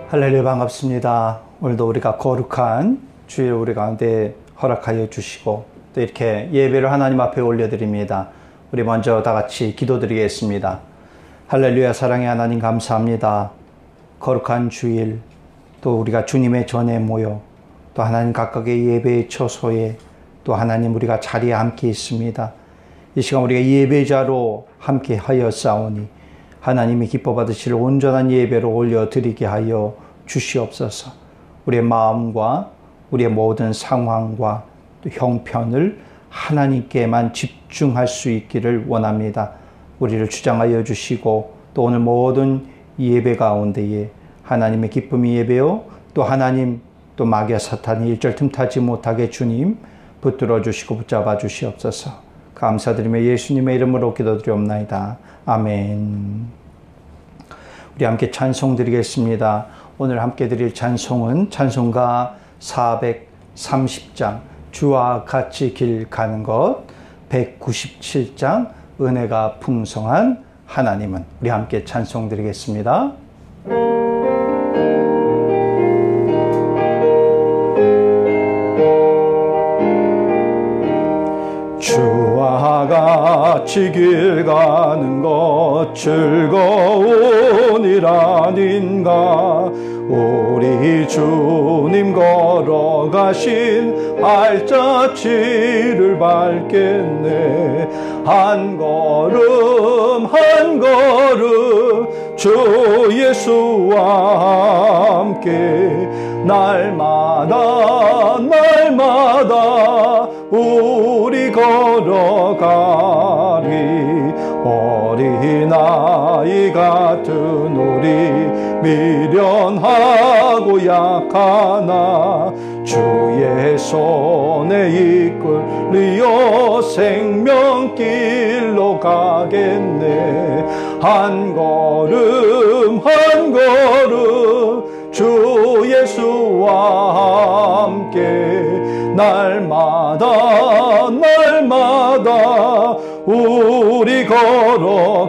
할렐루야, 반갑습니다. 오늘도 우리가 거룩한 주일 우리 가운데 허락하여 주시고 또 이렇게 예배를 하나님 앞에 올려드립니다. 우리 먼저 다 같이 기도드리겠습니다. 할렐루야, 사랑의 하나님 감사합니다. 거룩한 주일 또 우리가 주님의 전에 모여 또 하나님 각각의 예배의 처소에 또 하나님 우리가 자리에 함께 있습니다. 이 시간 우리가 예배자로 함께 하였사오니 하나님이 기뻐 받으실 온전한 예배로 올려드리게 하여 주시옵소서. 우리의 마음과 우리의 모든 상황과 또 형편을 하나님께만 집중할 수 있기를 원합니다. 우리를 주장하여 주시고 또 오늘 모든 예배 가운데에 하나님의 기쁨이 예배요 또 하나님 또 마귀와 사탄이 일절 틈타지 못하게 주님 붙들어 주시고 붙잡아 주시옵소서. 감사드리며 예수님의 이름으로 기도드리옵나이다. 아멘. 우리 함께 찬송 드리겠습니다. 오늘 함께 드릴 찬송은 찬송가 430장 주와 같이 길 가는 것, 197장 은혜가 풍성한 하나님은. 우리 함께 찬송 드리겠습니다. 주와 같이 길 가는 것 즐거운 일 아닌가. 우리 주님 걸어가신 발자취를 밟겠네. 한 걸음 한 걸음 주 예수와 함께 날마다 날마다 우리 걸어가리. 어린아이 같은 우리 미련하고 약하나 주의 손에 이끌리어 생명길로 가겠네. 한 걸음 한 걸음 주 예수와 함께 날마다 날마다 우리 걸어가리.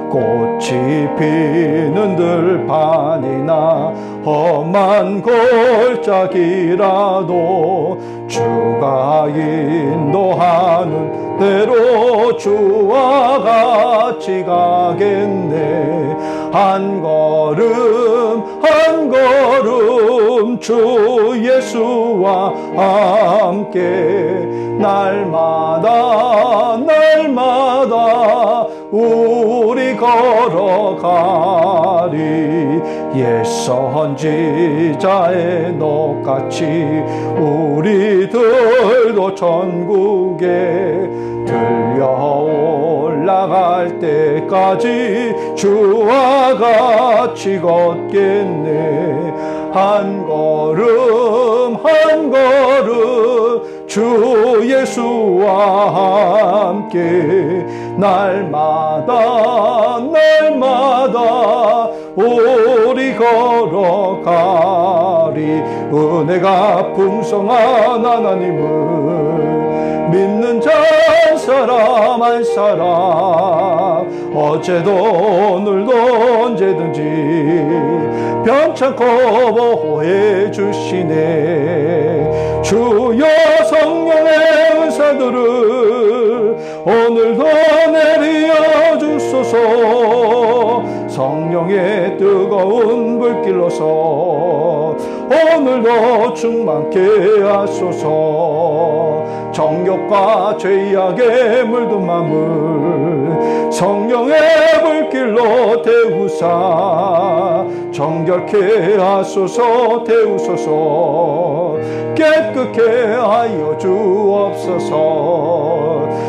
꽃이 피는 들판이나 험한 골짜기라도 주가 인도하는 대로 주와 같이 가겠네. 한 걸음 한 걸음 주 예수와 함께 날마다 날마다 우리 걸어가리. 옛 선지자의 녹같이 우리들도 전국에 들려 올라갈 때까지 주와 같이 걷겠네. 한 걸음 한 걸음 주 예수와 함께 날마다 날마다 우리 걸어가리. 은혜가 풍성한 하나님을 믿는 자 한 사람 한 사람 어제도 오늘도 언제든지 변찮고 보호해 주시네. 주여 성령의 은사들을 오늘도 내려 주소서. 성령의 뜨거운 불길로서 오늘도 충만케 하소서. 정욕과 죄악에 물든 마음을 성령의 불길로 태우사 정결케 하소서. 태우소서. 깨끗게 하여 주옵소서.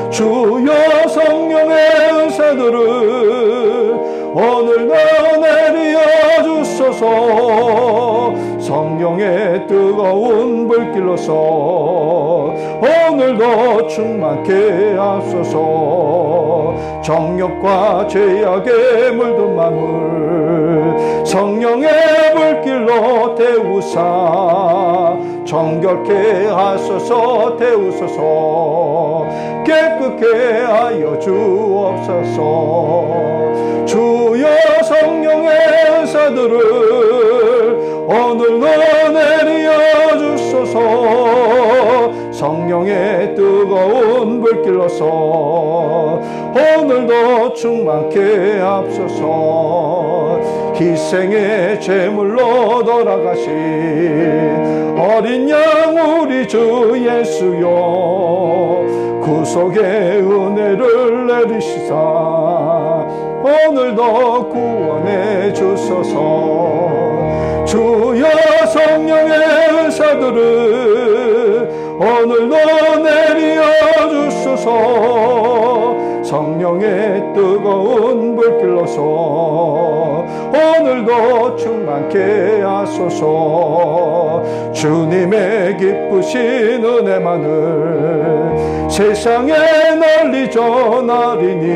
주여 성령의 은사들을 오늘도 내려 주소서. 성령의 뜨거운 불길로서 오늘도 충만케 하소서. 정욕과 죄악에 물든 마음을 성령의 불길로 태우사 정결케 하소서. 태우소서. 깨끗게 하여 주옵소서. 주여 성령의 은사들을 오늘도 내려 주소서. 성령의 뜨거운 불길로서 오늘도 충만케 하소서. 희생의 제물로 돌아가신 어린 양 우리 주 예수여, 구속의 은혜를 내리시사 오늘도 구원해 주소서. 주여 성령의 은사들을 오늘도 내려 주소서. 성령의 뜨거운 불길로서 오늘도 충만케 하소서. 주님의 기쁘신 은혜만을 세상에 널리 전하리니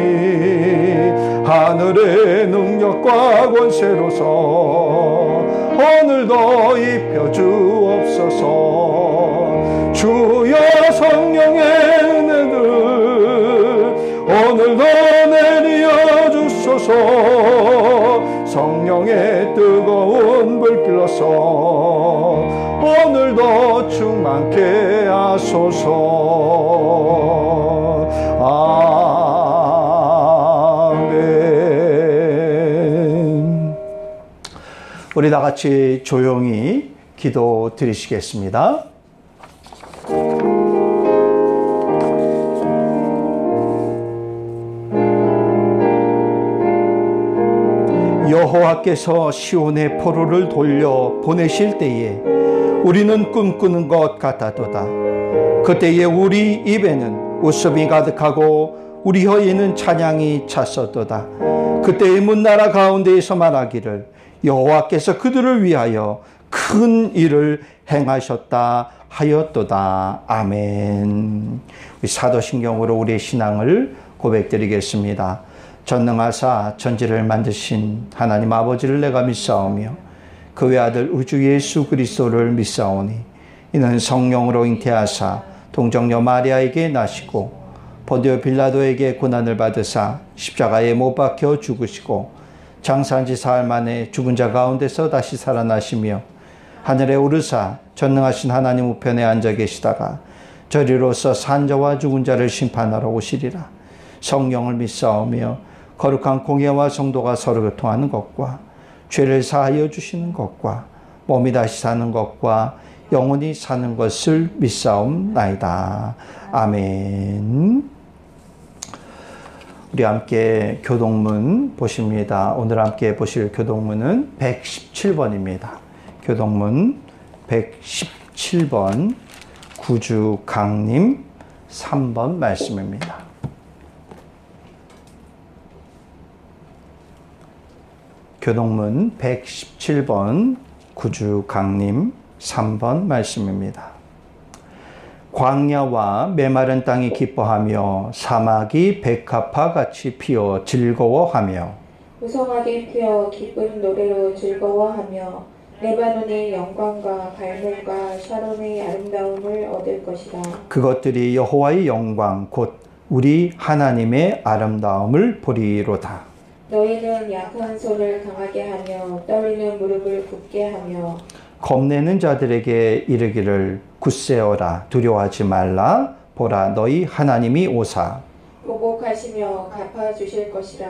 하늘의 능력과 권세로서 오늘도 입혀 주옵소서. 주여 성령의 은혜를 오늘도 내려 주소서. 성령의 뜨거운 불길로서 오늘도 충만케 하소서. 아멘. 우리 다 같이 조용히 기도 드리시겠습니다. 여호와께서 시온의 포로를 돌려 보내실 때에 우리는 꿈꾸는 것 같았도다. 그때에 우리 입에는 웃음이 가득하고 우리 혀에는 찬양이 찼었도다. 그때의 문나라 가운데에서 말하기를 여호와께서 그들을 위하여 큰 일을 행하셨다 하였도다. 아멘. 우리 사도신경으로 우리의 신앙을 고백드리겠습니다. 전능하사 천지를 만드신 하나님 아버지를 내가 믿사오며 그 외아들 우주 예수 그리스도를 믿사오니 이는 성령으로 잉태하사 동정녀 마리아에게 나시고 본디오 빌라도에게 고난을 받으사 십자가에 못 박혀 죽으시고 장사한 지 사흘 만에 죽은 자 가운데서 다시 살아나시며 하늘에 오르사 전능하신 하나님 우편에 앉아 계시다가 저리로서 산자와 죽은 자를 심판하러 오시리라. 성령을 믿사오며 거룩한 공예와 성도가 서로 교통하는 것과 죄를 사하여 주시는 것과 몸이 다시 사는 것과 영원히 사는 것을 믿사옵나이다. 아멘. 우리 함께 교동문 보십니다. 오늘 함께 보실 교동문은 117번입니다. 교동문 117번 구주강림 3번 말씀입니다. 교동문 117번 구주강림 3번 말씀입니다. 광야와 메마른 땅이 기뻐하며 사막이 백합화 같이 피어 즐거워하며 우성하게 피어 기쁜 노래로 즐거워하며 레바논의 영광과 갈멜과 샤론의 아름다움을 얻을 것이다. 그것들이 여호와의 영광 곧 우리 하나님의 아름다움을 보리로다. 너희는 약한 손을 강하게 하며 떨리는 무릎을 굳게 하며 겁내는 자들에게 이르기를 굳세어라 두려워하지 말라 보라 너희 하나님이 오사 보복하시며 갚아주실 것이라.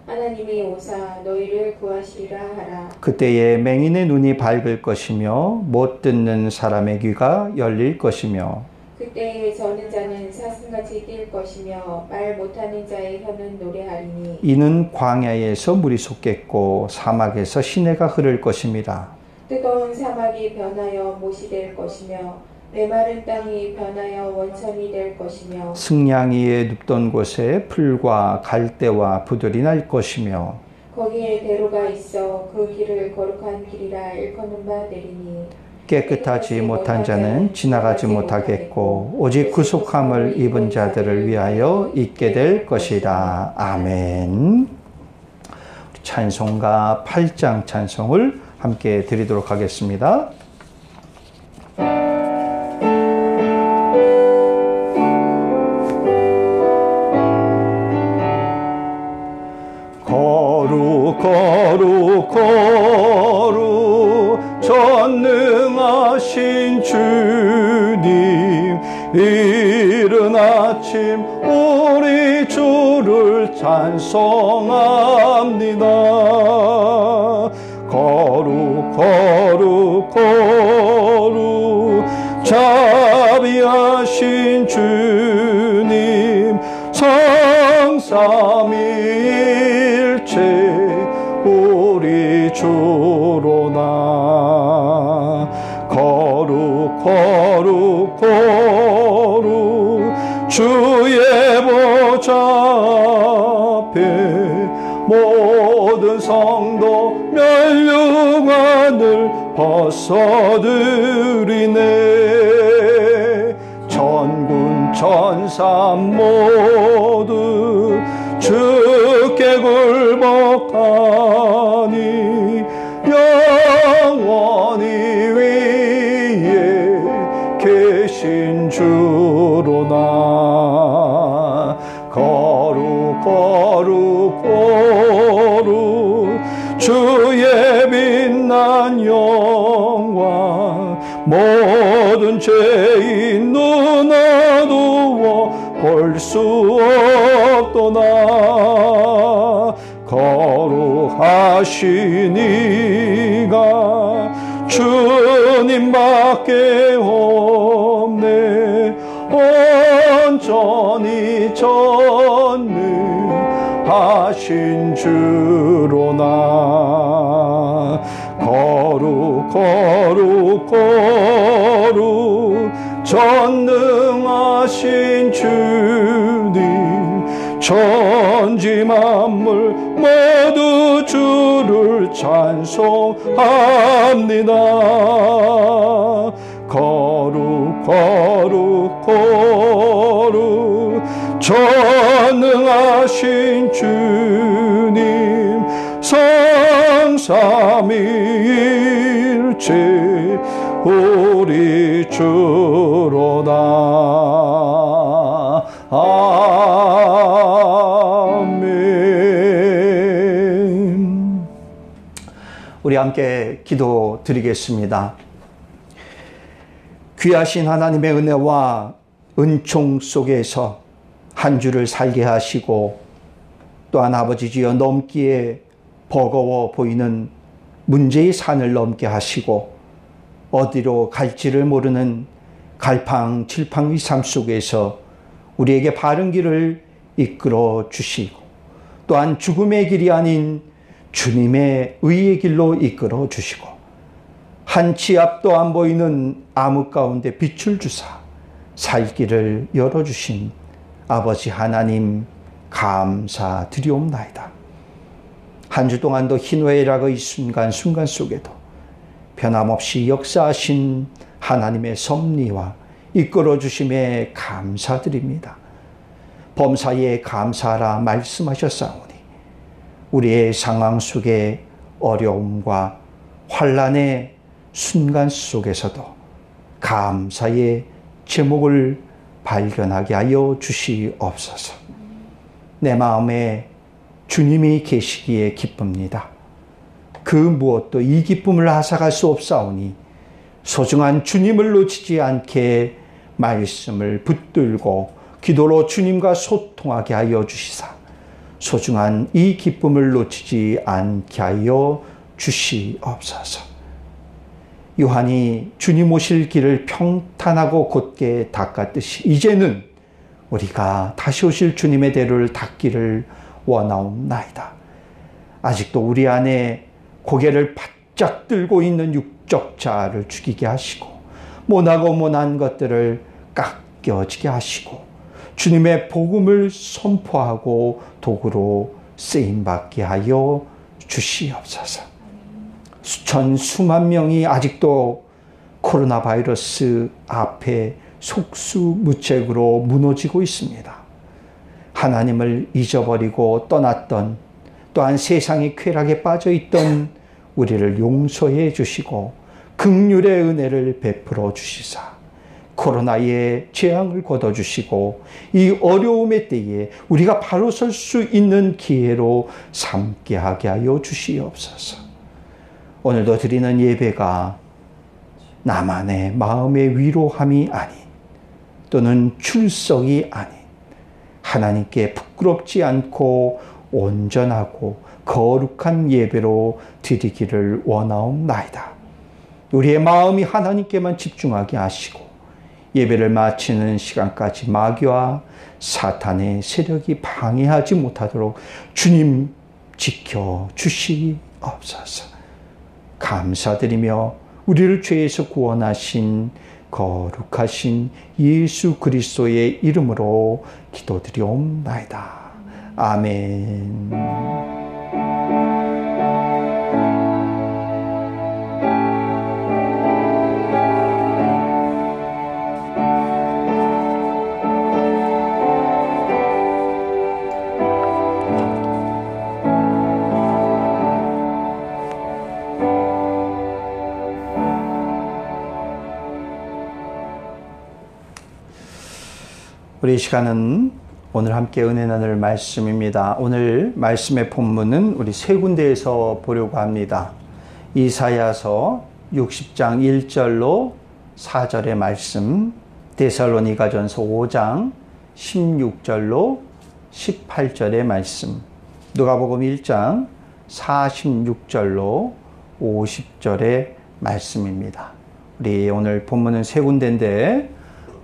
하나님이 오사 너희를 구하시리라 하라. 그때에 맹인의 눈이 밝을 것이며 못 듣는 사람의 귀가 열릴 것이며 그때에 저는 자는 사슴같이 뛸 것이며 말 못하는 자의 혀는 노래하리니 이는 광야에서 물이 솟겠고 사막에서 시내가 흐를 것임이라. 뜨거운 사막이 변하여 못이 될 것이며 메마른 땅이 변하여 원천이 될 것이며 승냥이에 눕던 곳에 풀과 갈대와 부들이 날 것이며 거기에 대로가 있어 그 길을 거룩한 길이라 일컫는 바 되리니 깨끗하지 못한 자는 지나가지 못하겠고 오직 구속함을 입은 자들을 위하여 있게 될 것이다. 아멘. 찬송가 8장 찬송을 함께 드리도록 하겠습니다. 거룩 거룩 거룩 전능하신 주님, 이른 아침 우리 주를 찬송합니다. 거룩 거룩 거룩 자비하신 주님, 성삼위일체 우리 주로나. 거룩 거룩 거룩 주의 보좌 앞에 모든 성도 멸류관을 벗어드리네. 천군 천사 모두 주께 굴복하니 영원히 위에 계신 주로나. 거룩 거룩 거룩 주의 빛난 영광, 모든 죄인 눈 어두워 볼 수 없도다. 거룩하신 이가 주님밖에 없네. 온전히 전능하신 주로나. 거룩 거룩 거룩 전능하신 주님, 천지 만물 모두 주를 찬송합니다. 거룩 거룩 거룩 전능하신 주님, 성삼위일체 우리 주로다. 아멘. 우리 함께 기도 드리겠습니다. 귀하신 하나님의 은혜와 은총 속에서 한 주를 살게 하시고, 또한 아버지 주여 넘기에 버거워 보이는 문제의 산을 넘게 하시고, 어디로 갈지를 모르는 갈팡질팡의 삶 속에서 우리에게 바른 길을 이끌어 주시고, 또한 죽음의 길이 아닌 주님의 의의 길로 이끌어 주시고, 한 치 앞도 안 보이는 암흑 가운데 빛을 주사 살 길을 열어주신 아버지 하나님 감사드리옵나이다. 한 주 동안도 희노애락의 순간순간 속에도 변함없이 역사하신 하나님의 섭리와 이끌어 주심에 감사드립니다. 범사에 감사하라 말씀하셨사오니 우리의 상황 속에 어려움과 환난의 순간 속에서도 감사의 제목을 발견하게 하여 주시옵소서. 내 마음에 주님이 계시기에 기쁩니다. 그 무엇도 이 기쁨을 앗아갈 수 없사오니 소중한 주님을 놓치지 않게 말씀을 붙들고 기도로 주님과 소통하게 하여 주시사 소중한 이 기쁨을 놓치지 않게 하여 주시옵소서. 요한이 주님 오실 길을 평탄하고 곧게 닦았듯이 이제는 우리가 다시 오실 주님의 대로를 닦기를 원하옵나이다. 아직도 우리 안에 고개를 바짝 들고 있는 육적 자아를 죽이게 하시고 모나고 모난 것들을 깎여지게 하시고 주님의 복음을 선포하고 도구로 쓰임받게 하여 주시옵소서. 수천 수만 명이 아직도 코로나 바이러스 앞에 속수무책으로 무너지고 있습니다. 하나님을 잊어버리고 떠났던, 또한 세상의 쾌락에 빠져있던 우리를 용서해 주시고 긍휼의 은혜를 베풀어 주시사 코로나의 재앙을 걷어주시고 이 어려움의 때에 우리가 바로 설 수 있는 기회로 삼게 하게 하여 주시옵소서. 오늘도 드리는 예배가 나만의 마음의 위로함이 아닌, 또는 출석이 아닌, 하나님께 부끄럽지 않고 온전하고 거룩한 예배로 드리기를 원하옵나이다. 우리의 마음이 하나님께만 집중하게 하시고 예배를 마치는 시간까지 마귀와 사탄의 세력이 방해하지 못하도록 주님 지켜주시옵소서. 감사드리며 우리를 죄에서 구원하신 거룩하신 예수 그리스도의 이름으로 기도드리옵나이다. 아멘. 우리 시간은 오늘 함께 은혜 나눌 말씀입니다. 오늘 말씀의 본문은 우리 세 군데에서 보려고 합니다. 이사야서 60장 1절로 4절의 말씀, 데살로니가전서 5장 16절로 18절의 말씀, 누가복음 1장 46절로 50절의 말씀입니다. 우리 오늘 본문은 세 군데인데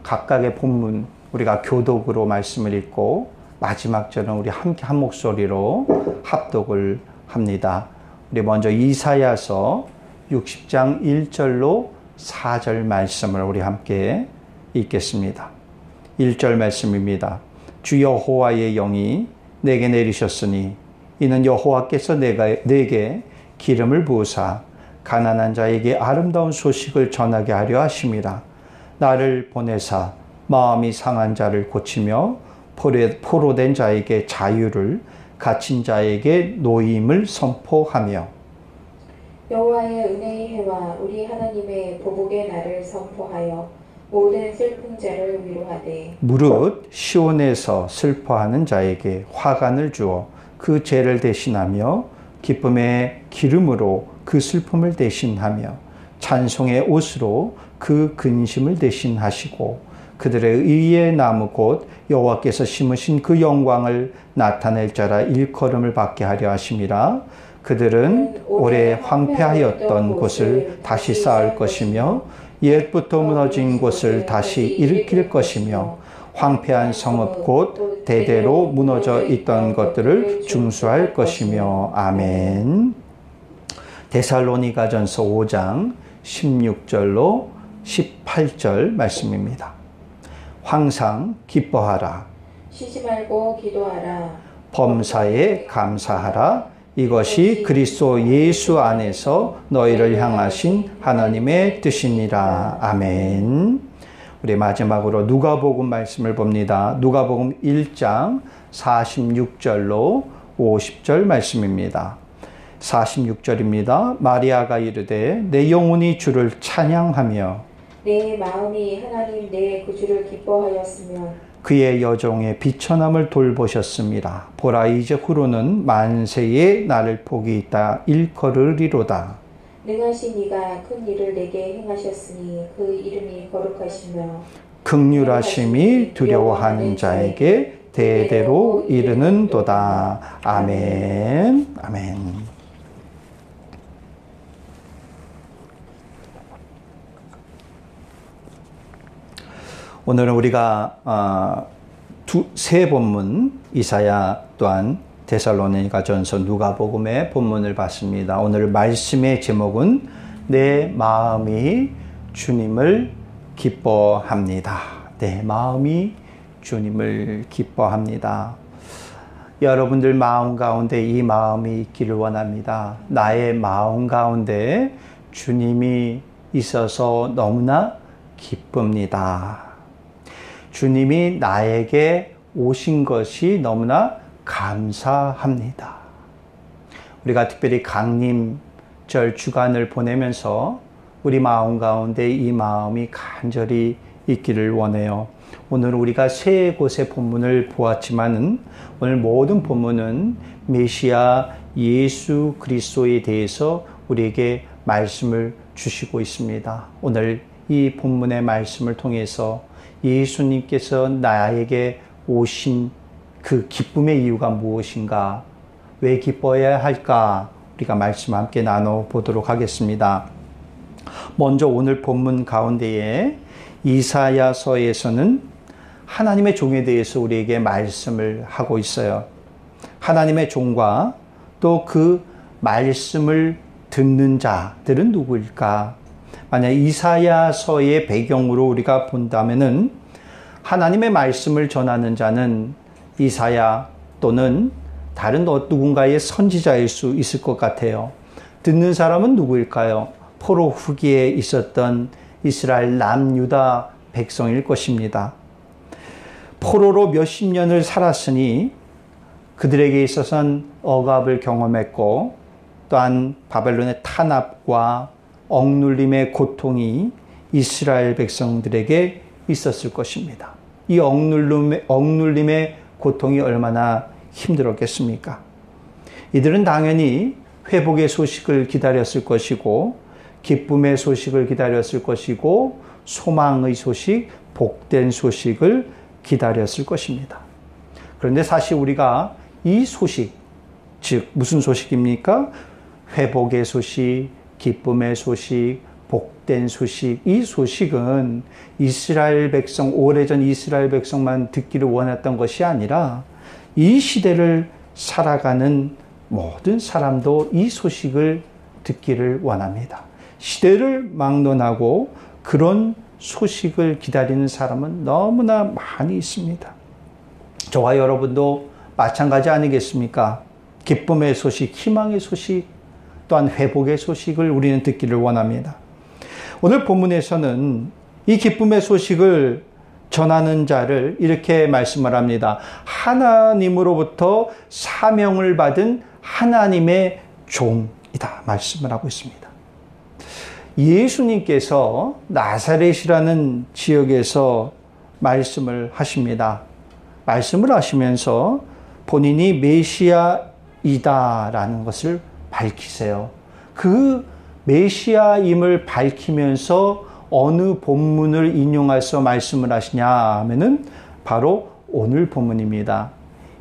각각의 본문 우리가 교독으로 말씀을 읽고 마지막 절은 우리 함께 한 목소리로 합독을 합니다. 우리 먼저 이사야서 60장 1절로 4절 말씀을 우리 함께 읽겠습니다. 1절 말씀입니다. 주 여호와의 영이 내게 내리셨으니 이는 여호와께서 내게 기름을 부으사 가난한 자에게 아름다운 소식을 전하게 하려 하심이라. 나를 보내사 마음이 상한 자를 고치며 포로된 자에게 자유를, 갇힌 자에게 노임을 선포하며 여호와의 은혜의 해와 우리 하나님의 보복의 날을 선포하여 모든 슬픈 자를 위로하되 무릇 시온에서 슬퍼하는 자에게 화관을 주어 그 죄를 대신하며 기쁨의 기름으로 그 슬픔을 대신하며 찬송의 옷으로 그 근심을 대신하시고 그들의 의의 나무 곧 여호와께서 심으신 그 영광을 나타낼 자라 일컬음을 받게 하려 하심이라. 그들은 오래 황폐하였던 곳을 다시 쌓을 것이며 옛부터 무너진 곳을 다시 일으킬 것이며 황폐한 성읍 곧 대대로 무너져 있던 것들을 중수할 것이며. 아멘. 데살로니가전서 5장 16절로 18절 말씀입니다. 항상 기뻐하라. 쉬지 말고 기도하라. 범사에 감사하라. 이것이 그리스도 예수 안에서 너희를 향하신 하나님의 뜻이니라. 아멘. 우리 마지막으로 누가복음 말씀을 봅니다. 누가복음 1장 46절로 50절 말씀입니다. 46절입니다. 마리아가 이르되 내 영혼이 주를 찬양하며 내 마음이 하나님 내 구주를 기뻐하였으며 그의 여종의 비천함을 돌보셨습니다. 보라 이제 후로는 만세에 나를 복이 있다 일컬으리로다. 능하신 이가 큰 일을 내게 행하셨으니 그 이름이 거룩하시며 긍휼하심이 두려워하는 자에게 대대로 이르는도다. 아멘. 아멘. 오늘은 우리가 세 본문 이사야 또한 데살로니가전서 누가복음의 본문을 봤습니다. 오늘 말씀의 제목은 내 마음이 주님을 기뻐합니다. 내 마음이 주님을 기뻐합니다. 여러분들 마음 가운데 이 마음이 있기를 원합니다. 나의 마음 가운데 주님이 있어서 너무나 기쁩니다. 주님이 나에게 오신 것이 너무나 감사합니다. 우리가 특별히 강림절 주간을 보내면서 우리 마음 가운데 이 마음이 간절히 있기를 원해요. 오늘 우리가 세 곳의 본문을 보았지만은 오늘 모든 본문은 메시아 예수 그리스도에 대해서 우리에게 말씀을 주시고 있습니다. 오늘 이 본문의 말씀을 통해서 예수님께서 나에게 오신 그 기쁨의 이유가 무엇인가? 왜 기뻐해야 할까? 우리가 말씀 함께 나눠보도록 하겠습니다. 먼저 오늘 본문 가운데에 이사야서에서는 하나님의 종에 대해서 우리에게 말씀을 하고 있어요. 하나님의 종과 또 그 말씀을 듣는 자들은 누구일까? 만약 이사야서의 배경으로 우리가 본다면은 하나님의 말씀을 전하는 자는 이사야 또는 다른 누군가의 선지자일 수 있을 것 같아요. 듣는 사람은 누구일까요? 포로 후기에 있었던 이스라엘 남유다 백성일 것입니다. 포로로 몇십 년을 살았으니 그들에게 있어서는 억압을 경험했고 또한 바벨론의 탄압과 억눌림의 고통이 이스라엘 백성들에게 있었을 것입니다. 이 억눌림의 고통이 얼마나 힘들었겠습니까? 이들은 당연히 회복의 소식을 기다렸을 것이고 기쁨의 소식을 기다렸을 것이고 소망의 소식, 복된 소식을 기다렸을 것입니다. 그런데 사실 우리가 이 소식, 즉 무슨 소식입니까? 회복의 소식, 기쁨의 소식, 복된 소식, 이 소식은 이스라엘 백성, 오래전 이스라엘 백성만 듣기를 원했던 것이 아니라 이 시대를 살아가는 모든 사람도 이 소식을 듣기를 원합니다. 시대를 막론하고 그런 소식을 기다리는 사람은 너무나 많이 있습니다. 저와 여러분도 마찬가지 아니겠습니까? 기쁨의 소식, 희망의 소식, 또한 회복의 소식을 우리는 듣기를 원합니다. 오늘 본문에서는 이 기쁨의 소식을 전하는 자를 이렇게 말씀을 합니다. 하나님으로부터 사명을 받은 하나님의 종이다 말씀을 하고 있습니다. 예수님께서 나사렛이라는 지역에서 말씀을 하십니다. 말씀을 하시면서 본인이 메시아이다라는 것을 밝히세요. 그 메시아임을 밝히면서 어느 본문을 인용해서 말씀을 하시냐 하면은 바로 오늘 본문입니다.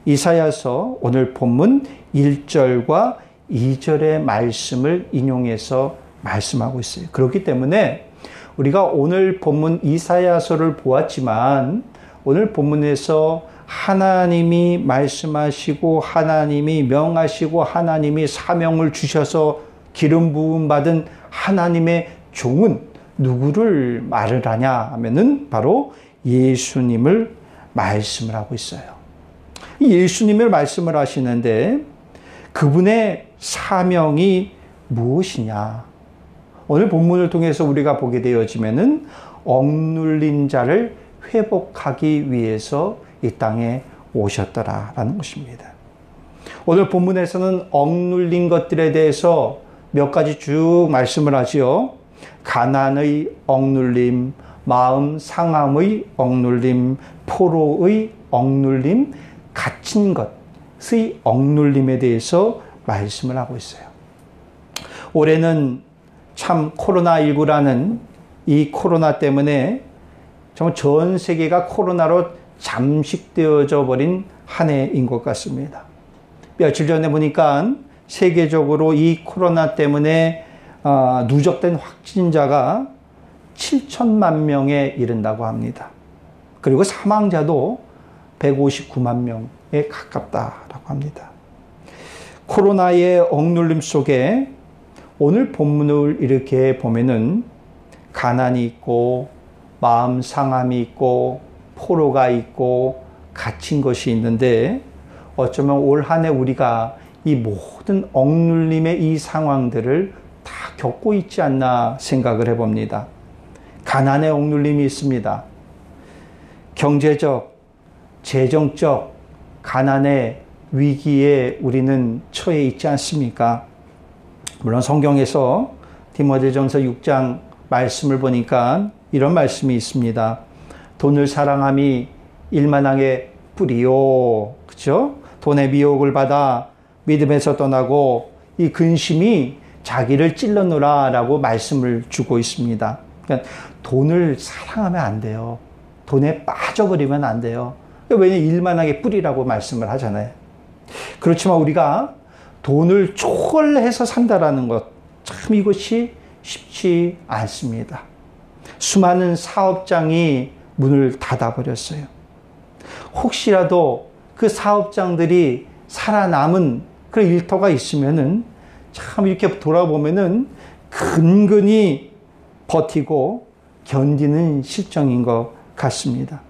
이사야서 오늘 본문 1절과 2절의 말씀을 인용해서 말씀하고 있어요. 그렇기 때문에 우리가 오늘 본문 이사야서를 보았지만 오늘 본문에서 하나님이 말씀하시고 하나님이 명하시고 하나님이 사명을 주셔서 기름 부음 받은 하나님의 종은 누구를 말을 하냐 하면은 바로 예수님을 말씀을 하고 있어요. 예수님을 말씀을 하시는데 그분의 사명이 무엇이냐? 오늘 본문을 통해서 우리가 보게 되어지면은 억눌린 자를 회복하기 위해서 이 땅에 오셨더라라는 것입니다. 오늘 본문에서는 억눌린 것들에 대해서 몇 가지 쭉 말씀을 하지요. 가난의 억눌림, 마음 상함의 억눌림, 포로의 억눌림, 갇힌 것의 억눌림에 대해서 말씀을 하고 있어요. 올해는 참 코로나19라는 이 코로나 때문에 정말 전 세계가 코로나로 잠식되어져 버린 한 해인 것 같습니다. 며칠 전에 보니까 세계적으로 이 코로나 때문에 누적된 확진자가 7천만 명에 이른다고 합니다. 그리고 사망자도 159만 명에 가깝다라고 합니다. 코로나의 억눌림 속에 오늘 본문을 이렇게 보면은 가난이 있고 마음 상함이 있고 포로가 있고 갇힌 것이 있는데 어쩌면 올 한 해 우리가 이 모든 억눌림의 이 상황들을 다 겪고 있지 않나 생각을 해봅니다. 가난의 억눌림이 있습니다. 경제적, 재정적 가난의 위기에 우리는 처해 있지 않습니까? 물론 성경에서 디모데전서 6장 말씀을 보니까 이런 말씀이 있습니다. 돈을 사랑함이 일만항의 뿌리요. 그죠? 돈의 미혹을 받아 믿음에서 떠나고 이 근심이 자기를 찔러노라 라고 말씀을 주고 있습니다. 그러니까 돈을 사랑하면 안 돼요. 돈에 빠져버리면 안 돼요. 왜냐하면 일만하게 뿌리라고 말씀을 하잖아요. 그렇지만 우리가 돈을 초월해서 산다라는 것, 참 이것이 쉽지 않습니다. 수많은 사업장이 문을 닫아버렸어요. 혹시라도 그 사업장들이 살아남은 그런 일터가 있으면은 참 이렇게 돌아보면은 근근히 버티고 견디는 실정인 것 같습니다.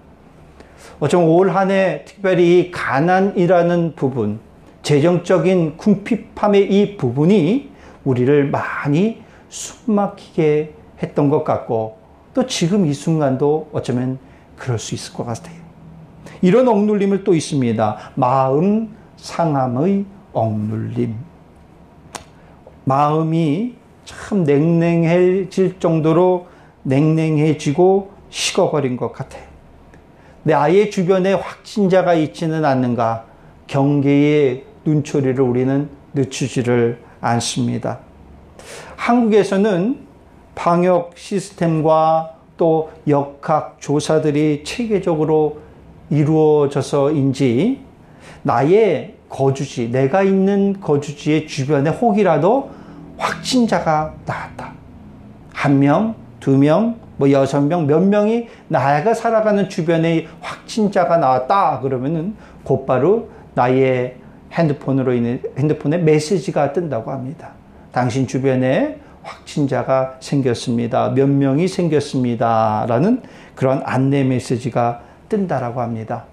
어쩌면 올 한 해 특별히 이 가난이라는 부분, 재정적인 궁핍함의 이 부분이 우리를 많이 숨막히게 했던 것 같고 또 지금 이 순간도 어쩌면 그럴 수 있을 것 같아요. 이런 억눌림을 또 있습니다. 마음 상함의 억눌림. 마음이 참 냉랭해질 정도로 냉랭해지고 식어버린 것 같아요. 내 아이의 주변에 확진자가 있지는 않는가? 경계의 눈초리를 우리는 늦추지를 않습니다. 한국에서는 방역 시스템과 또 역학 조사들이 체계적으로 이루어져서인지 나의 거주지, 내가 있는 거주지의 주변에 혹이라도 확진자가 나왔다. 1명, 2명, 6명, 몇 명이 나가 살아가는 주변에 확진자가 나왔다. 그러면은 곧바로 나의 핸드폰에 메시지가 뜬다고 합니다. 당신 주변에 확진자가 생겼습니다. 몇 명이 생겼습니다. 라는 그런 안내 메시지가 뜬다라고 합니다.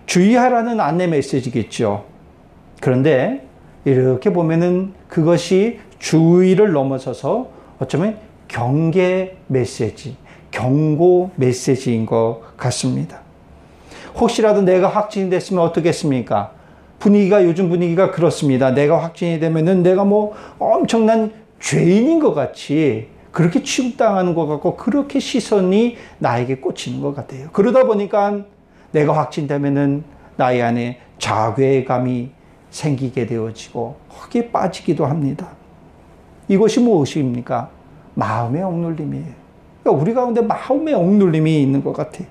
주의하라는 안내 메시지겠죠. 그런데 이렇게 보면은 그것이 주의를 넘어서서 어쩌면 경계 메시지, 경고 메시지인 것 같습니다. 혹시라도 내가 확진이 됐으면 어떻겠습니까? 요즘 분위기가 그렇습니다. 내가 확진이 되면은 내가 엄청난 죄인인 것 같이 그렇게 취급당하는 것 같고 그렇게 시선이 나에게 꽂히는 것 같아요. 그러다 보니까 내가 확진되면은 나의 안에 자괴감이 생기게 되어지고 거기에 빠지기도 합니다. 이것이 무엇입니까? 마음의 억눌림이에요. 그러니까 우리 가운데 마음의 억눌림이 있는 것 같아요.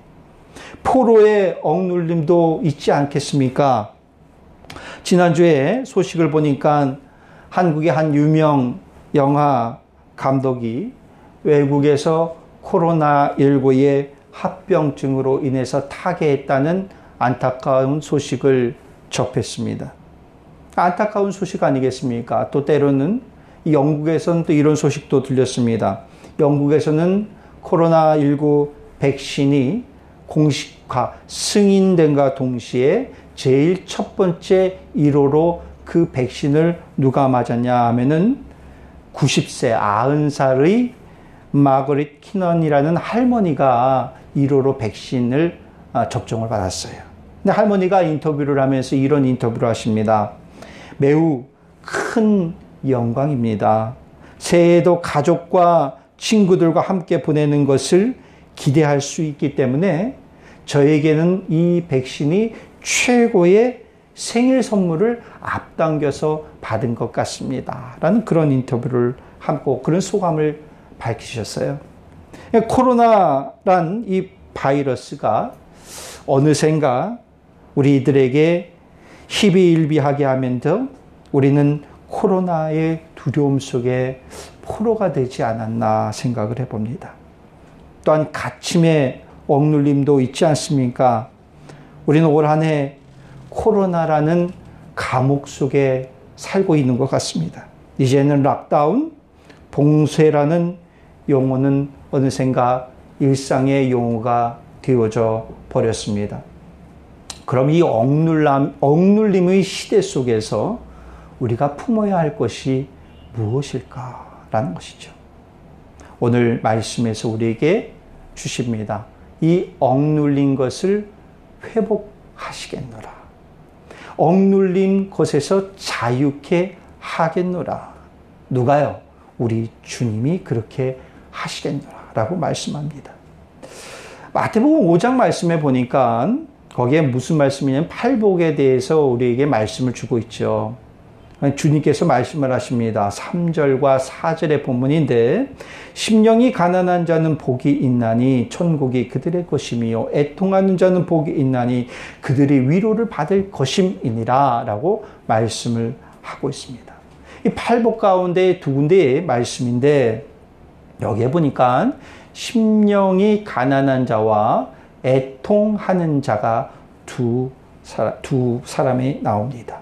포로의 억눌림도 있지 않겠습니까? 지난주에 소식을 보니까 한국의 한 유명 영화 감독이 외국에서 코로나19의 합병증으로 인해서 타계했다는 안타까운 소식을 접했습니다. 안타까운 소식 아니겠습니까? 또 때로는 영국에서는 또 이런 소식도 들렸습니다. 영국에서는 코로나19 백신이 공식화, 승인된과 동시에 제일 첫 번째 1호로 그 백신을 누가 맞았냐 하면은 90세, 90살의 마거릿 키넌이라는 할머니가 1호로 백신을 접종을 받았어요. 근데 할머니가 인터뷰를 하면서 이런 인터뷰를 하십니다. 매우 큰 영광입니다. 새해에도 가족과 친구들과 함께 보내는 것을 기대할 수 있기 때문에 저에게는 이 백신이 최고의 생일 선물을 앞당겨서 받은 것 같습니다. 라는 그런 인터뷰를 하고 그런 소감을 밝히셨어요. 코로나란 이 바이러스가 어느샌가 우리들에게 희비일비하게 하면서 우리는 코로나의 두려움 속에 포로가 되지 않았나 생각을 해봅니다. 또한 가침의 억눌림도 있지 않습니까? 우리는 올 한 해 코로나라는 감옥 속에 살고 있는 것 같습니다. 이제는 락다운, 봉쇄라는 용어는 어느샌가 일상의 용어가 되어져 버렸습니다. 그럼 이 억눌림의 시대 속에서 우리가 품어야 할 것이 무엇일까 라는 것이죠. 오늘 말씀에서 우리에게 주십니다. 이 억눌린 것을 회복하시겠노라. 억눌린 것에서 자유케 하겠노라. 누가요? 우리 주님이 그렇게 하시겠노라 라고 말씀합니다. 마태복음 5장 말씀에 보니까 거기에 무슨 말씀이냐면 팔복에 대해서 우리에게 말씀을 주고 있죠. 주님께서 말씀을 하십니다. 3절과 4절의 본문인데 심령이 가난한 자는 복이 있나니 천국이 그들의 것이며 애통하는 자는 복이 있나니 그들이 위로를 받을 것임이니라 라고 말씀을 하고 있습니다. 이 팔복 가운데 두 군데의 말씀인데 여기에 보니까 심령이 가난한 자와 애통하는 자가 두 사람이 나옵니다.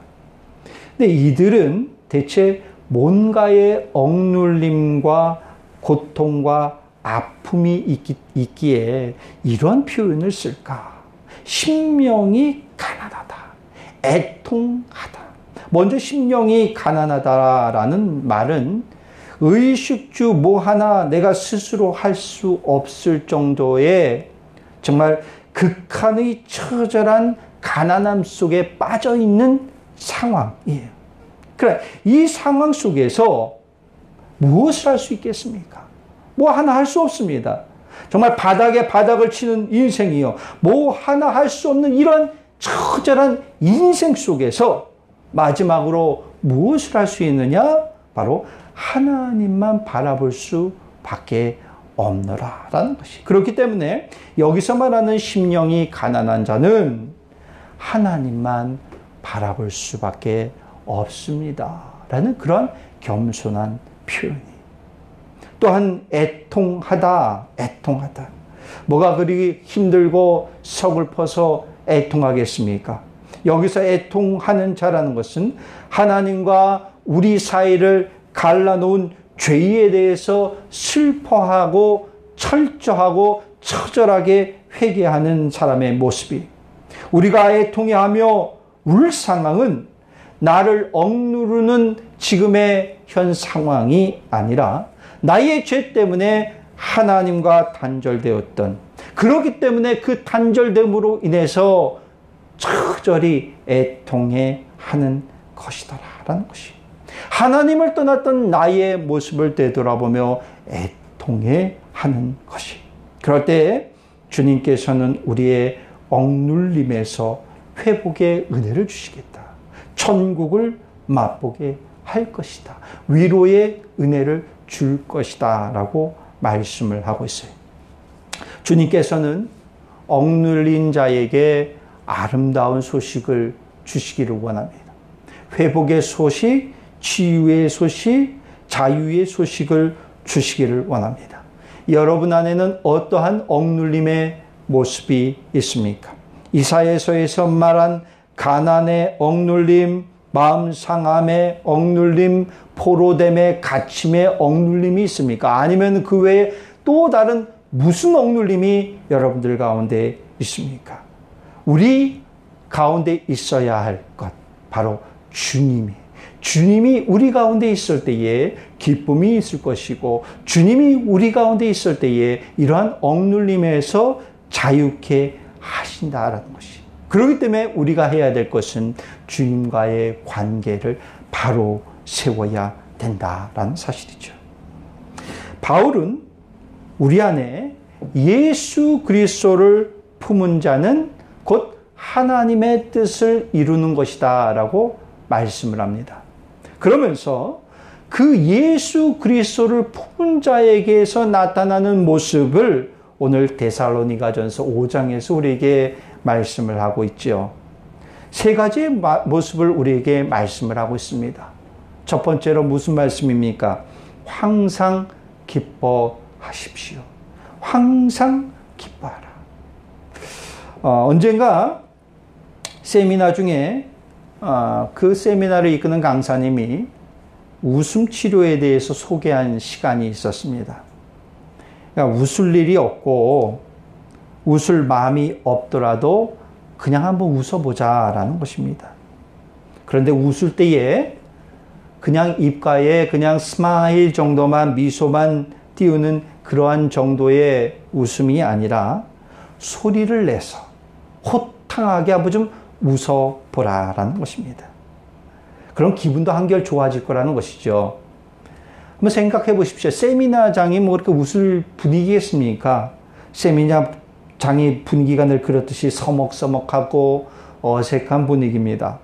근데 이들은 대체 뭔가의 억눌림과 고통과 아픔이 있기에 이런 표현을 쓸까? 심령이 가난하다, 애통하다. 먼저 심령이 가난하다라는 말은 의식주 뭐 하나 내가 스스로 할 수 없을 정도의 정말 극한의 처절한 가난함 속에 빠져 있는 상황이에요. 그래, 이 상황 속에서 무엇을 할 수 있겠습니까? 뭐 하나 할 수 없습니다. 정말 바닥에 바닥을 치는 인생이요. 뭐 하나 할 수 없는 이런 처절한 인생 속에서 마지막으로 무엇을 할 수 있느냐? 바로 하나님만 바라볼 수밖에 없노라라는 것이. 그렇기 때문에 여기서 말하는 심령이 가난한 자는 하나님만 바라볼 수밖에 없습니다. 라는 그런 겸손한 표현이. 또한 애통하다. 뭐가 그리 힘들고 서글퍼서 애통하겠습니까? 여기서 애통하는 자라는 것은 하나님과 우리 사이를 갈라놓은 죄에 대해서 슬퍼하고 철저하고 처절하게 회개하는 사람의 모습이, 우리가 애통해하며 울 상황은 나를 억누르는 지금의 현 상황이 아니라 나의 죄 때문에 하나님과 단절되었던, 그렇기 때문에 그 단절됨으로 인해서 처절히 애통해 하는 것이더라라는 것이. 하나님을 떠났던 나의 모습을 되돌아보며 애통해 하는 것이. 그럴 때 주님께서는 우리의 억눌림에서 회복의 은혜를 주시겠다. 천국을 맛보게 할 것이다. 위로의 은혜를 줄 것이다. 라고 말씀을 하고 있어요. 주님께서는 억눌린 자에게 아름다운 소식을 주시기를 원합니다. 회복의 소식, 치유의 소식, 자유의 소식을 주시기를 원합니다. 여러분 안에는 어떠한 억눌림의 모습이 있습니까? 이사야서에서 말한 가난의 억눌림, 마음 상함의 억눌림, 포로됨의 갇힘의 억눌림이 있습니까? 아니면 그 외에 또 다른 무슨 억눌림이 여러분들 가운데 있습니까? 우리 가운데 있어야 할 것, 바로 주님이 우리 가운데 있을 때에 기쁨이 있을 것이고, 주님이 우리 가운데 있을 때에 이러한 억눌림에서 자유케 하신다라는 것이. 그렇기 때문에 우리가 해야 될 것은 주님과의 관계를 바로 세워야 된다라는 사실이죠. 바울은 우리 안에 예수 그리스도를 품은 자는 곧 하나님의 뜻을 이루는 것이다 라고 말씀을 합니다. 그러면서 그 예수 그리스도를 품은 자에게서 나타나는 모습을 오늘 데살로니가전서 5장에서 우리에게 말씀을 하고 있죠. 세 가지의 모습을 우리에게 말씀을 하고 있습니다. 첫 번째로 무슨 말씀입니까? 항상 기뻐하십시오. 항상 기뻐하라. 언젠가 세미나 중에 그 세미나를 이끄는 강사님이 웃음 치료에 대해서 소개한 시간이 있었습니다. 그러니까 웃을 일이 없고 웃을 마음이 없더라도 그냥 한번 웃어보자라는 것입니다. 그런데 웃을 때에 그냥 입가에 그냥 스마일 정도만 미소만 띄우는 그러한 정도의 웃음이 아니라 소리를 내서 호탕하게 한번 좀 웃어보라라는 것입니다. 그럼 기분도 한결 좋아질 거라는 것이죠. 한번 생각해 보십시오. 세미나장이 뭐 그렇게 웃을 분위기겠습니까? 세미나장이 분위기가 늘 그렇듯이 서먹서먹하고 어색한 분위기입니다.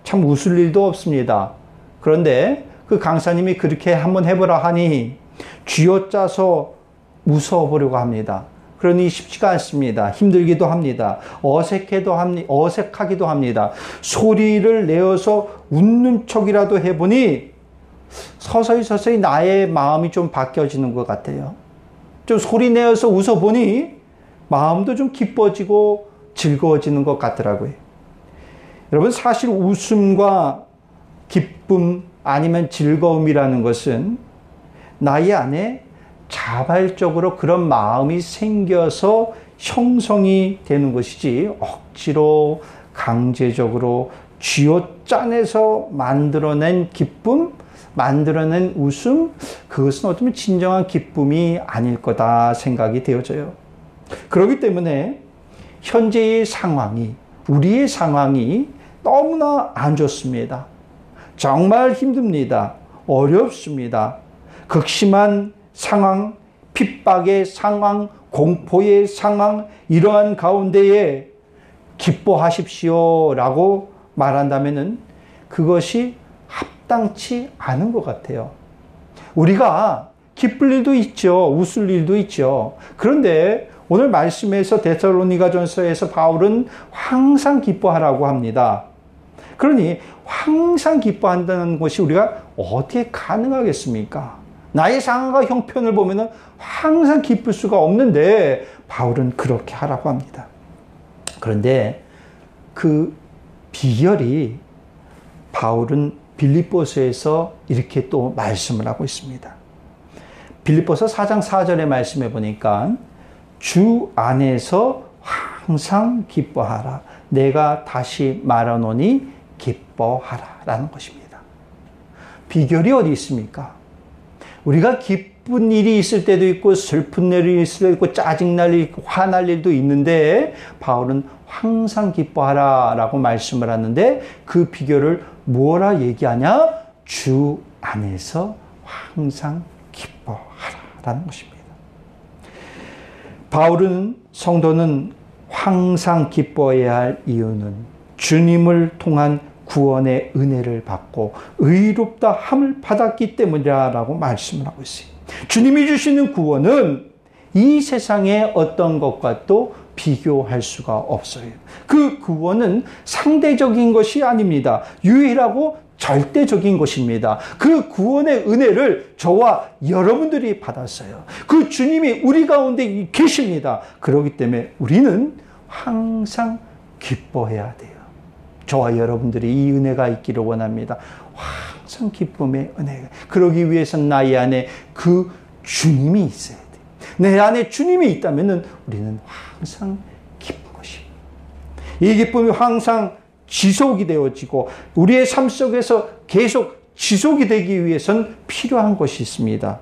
참 웃을 일도 없습니다. 그런데 그 강사님이 그렇게 한번 해보라 하니 쥐어짜서 웃어보려고 합니다. 그러니 쉽지가 않습니다. 힘들기도 합니다. 어색하기도 합니다. 소리를 내어서 웃는 척이라도 해보니 서서히 나의 마음이 좀 바뀌어지는 것 같아요. 좀 소리 내어서 웃어보니 마음도 좀 기뻐지고 즐거워지는 것 같더라고요. 여러분, 사실 웃음과 기쁨 아니면 즐거움이라는 것은 나의 안에 자발적으로 그런 마음이 생겨서 형성이 되는 것이지 억지로 강제적으로 쥐어짜내서 만들어낸 기쁨, 만들어낸 웃음, 그것은 어쩌면 진정한 기쁨이 아닐 거다 생각이 되어져요. 그렇기 때문에 현재의 상황이, 우리의 상황이 너무나 안 좋습니다. 정말 힘듭니다. 어렵습니다. 극심한 상황, 핍박의 상황, 공포의 상황, 이러한 가운데에 기뻐하십시오라고 말한다면은 그것이 합당치 않은 것 같아요. 우리가 기쁠 일도 있죠. 웃을 일도 있죠. 그런데 오늘 말씀에서 데살로니가전서에서 바울은 항상 기뻐하라고 합니다. 그러니 항상 기뻐한다는 것이 우리가 어떻게 가능하겠습니까? 나의 상황과 형편을 보면 항상 기쁠 수가 없는데 바울은 그렇게 하라고 합니다. 그런데 그 비결이 바울은 빌립보서에서 이렇게 또 말씀을 하고 있습니다. 빌립보서 4장 4절의 말씀해 보니까 주 안에서 항상 기뻐하라. 내가 다시 말하노니 기뻐하라 라는 것입니다. 비결이 어디 있습니까? 우리가 기쁜 일이 있을 때도 있고 슬픈 일이 있을 때도 있고 짜증날 일, 화날 일도 있는데 바울은 항상 기뻐하라 라고 말씀을 하는데 그 비결을 뭐라 얘기하냐? 주 안에서 항상 기뻐하라 라는 것입니다. 바울은 성도는 항상 기뻐해야 할 이유는 주님을 통한 구원의 은혜를 받고 의롭다 함을 받았기 때문이라고 말씀을 하고 있어요. 주님이 주시는 구원은 이 세상의 어떤 것과 또 비교할 수가 없어요. 그 구원은 상대적인 것이 아닙니다. 유일하고 절대적인 것입니다. 그 구원의 은혜를 저와 여러분들이 받았어요. 그 주님이 우리 가운데 계십니다. 그렇기 때문에 우리는 항상 기뻐해야 돼요. 저와 여러분들이 이 은혜가 있기를 원합니다. 항상 기쁨의 은혜가. 그러기 위해서는 나의 안에 그 주님이 있어야 돼요. 내 안에 주님이 있다면 우리는 항상 기쁜 것입니다. 이 기쁨이 항상 지속이 되어지고 우리의 삶 속에서 계속 지속이 되기 위해서는 필요한 것이 있습니다.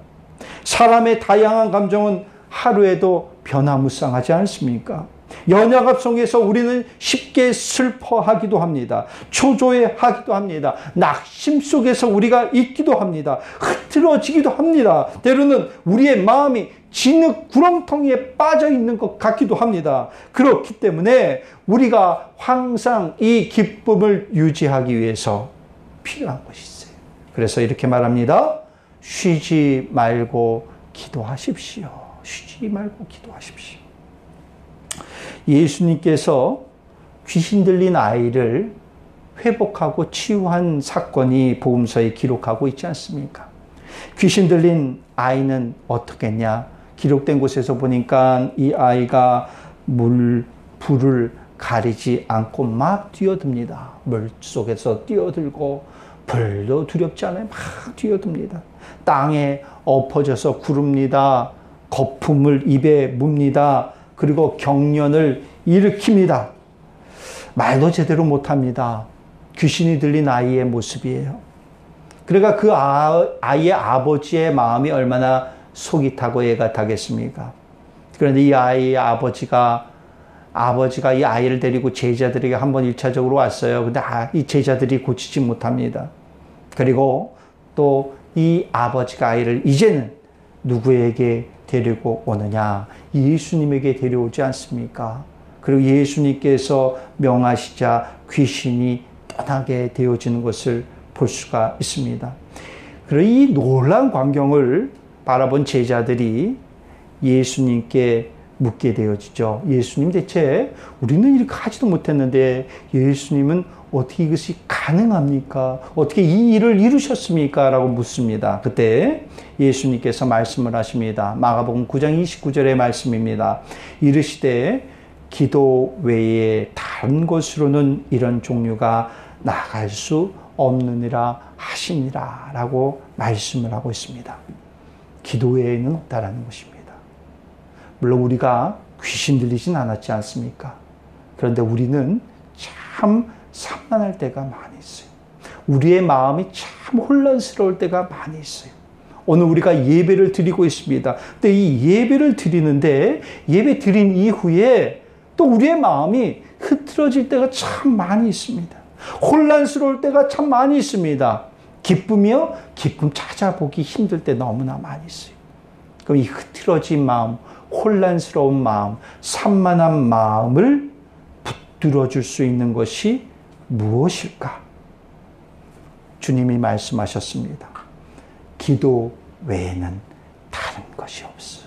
사람의 다양한 감정은 하루에도 변화무쌍하지 않습니까? 연약함 속에서 우리는 쉽게 슬퍼하기도 합니다. 초조해하기도 합니다. 낙심 속에서 우리가 있기도 합니다. 흐트러지기도 합니다. 때로는 우리의 마음이 진흙 구렁텅이에 빠져 있는 것 같기도 합니다. 그렇기 때문에 우리가 항상 이 기쁨을 유지하기 위해서 필요한 것이 있어요. 그래서 이렇게 말합니다. 쉬지 말고 기도하십시오. 쉬지 말고 기도하십시오. 예수님께서 귀신 들린 아이를 회복하고 치유한 사건이 복음서에 기록하고 있지 않습니까? 귀신 들린 아이는 어떻게 했냐? 기록된 곳에서 보니까 이 아이가 불을 가리지 않고 막 뛰어듭니다. 물 속에서 뛰어들고 불도 두렵지 않아요. 막 뛰어듭니다. 땅에 엎어져서 구릅니다. 거품을 입에 뭅니다. 그리고 경련을 일으킵니다. 말도 제대로 못합니다. 귀신이 들린 아이의 모습이에요. 그러니까 그 아이의 아버지의 마음이 얼마나 속이 타고 애가 타겠습니까? 그런데 이 아이의 아버지가 이 아이를 데리고 제자들에게 한번 1차적으로 왔어요. 근데 이 제자들이 고치지 못합니다. 그리고 또 이 아버지가 아이를 이제는 누구에게 데리고 오느냐? 예수님에게 데려오지 않습니까? 그리고 예수님께서 명하시자 귀신이 떠나게 되어지는 것을 볼 수가 있습니다. 그리고 이 놀라운 광경을 바라본 제자들이 예수님께 묻게 되어지죠. 예수님, 대체 우리는 이렇게 하지도 못했는데 예수님은 어떻게 이것이 가능합니까? 어떻게 이 일을 이루셨습니까? 라고 묻습니다. 그때 예수님께서 말씀을 하십니다. 마가복음 9장 29절의 말씀입니다. 이르시되 기도 외에 다른 곳으로는 이런 종류가 나갈 수 없느니라 하시니라 라고 말씀을 하고 있습니다. 기도 외에는 없다라는 것입니다. 물론 우리가 귀신 들리진 않았지 않습니까? 그런데 우리는 참 산만할 때가 많이 있어요. 우리의 마음이 참 혼란스러울 때가 많이 있어요. 오늘 우리가 예배를 드리고 있습니다. 근데 이 예배를 드리는데 예배 드린 이후에 또 우리의 마음이 흐트러질 때가 참 많이 있습니다. 혼란스러울 때가 참 많이 있습니다. 기쁨이요? 기쁨 찾아보기 힘들 때 너무나 많이 있어요. 그럼 이 흐트러진 마음, 혼란스러운 마음, 산만한 마음을 붙들어 줄 수 있는 것이 무엇일까? 주님이 말씀하셨습니다. 기도 외에는 다른 것이 없어.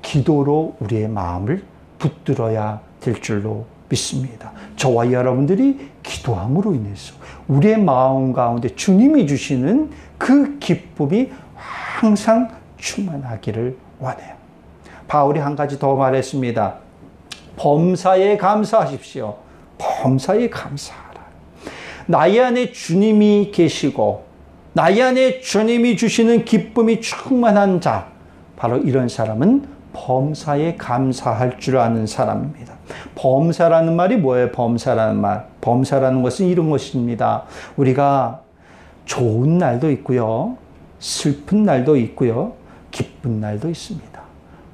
기도로 우리의 마음을 붙들어야 될 줄로 믿습니다. 저와 여러분들이 기도함으로 인해서 우리의 마음 가운데 주님이 주시는 그 기쁨이 항상 충만하기를 원해요. 바울이 한 가지 더 말했습니다. 범사에 감사하십시오. 범사에 감사하라. 나의 안에 주님이 계시고 나의 안에 주님이 주시는 기쁨이 충만한 자, 바로 이런 사람은 범사에 감사할 줄 아는 사람입니다. 범사라는 말이 뭐예요? 범사라는 말. 범사라는 것은 이런 것입니다. 우리가 좋은 날도 있고요. 슬픈 날도 있고요. 기쁜 날도 있습니다.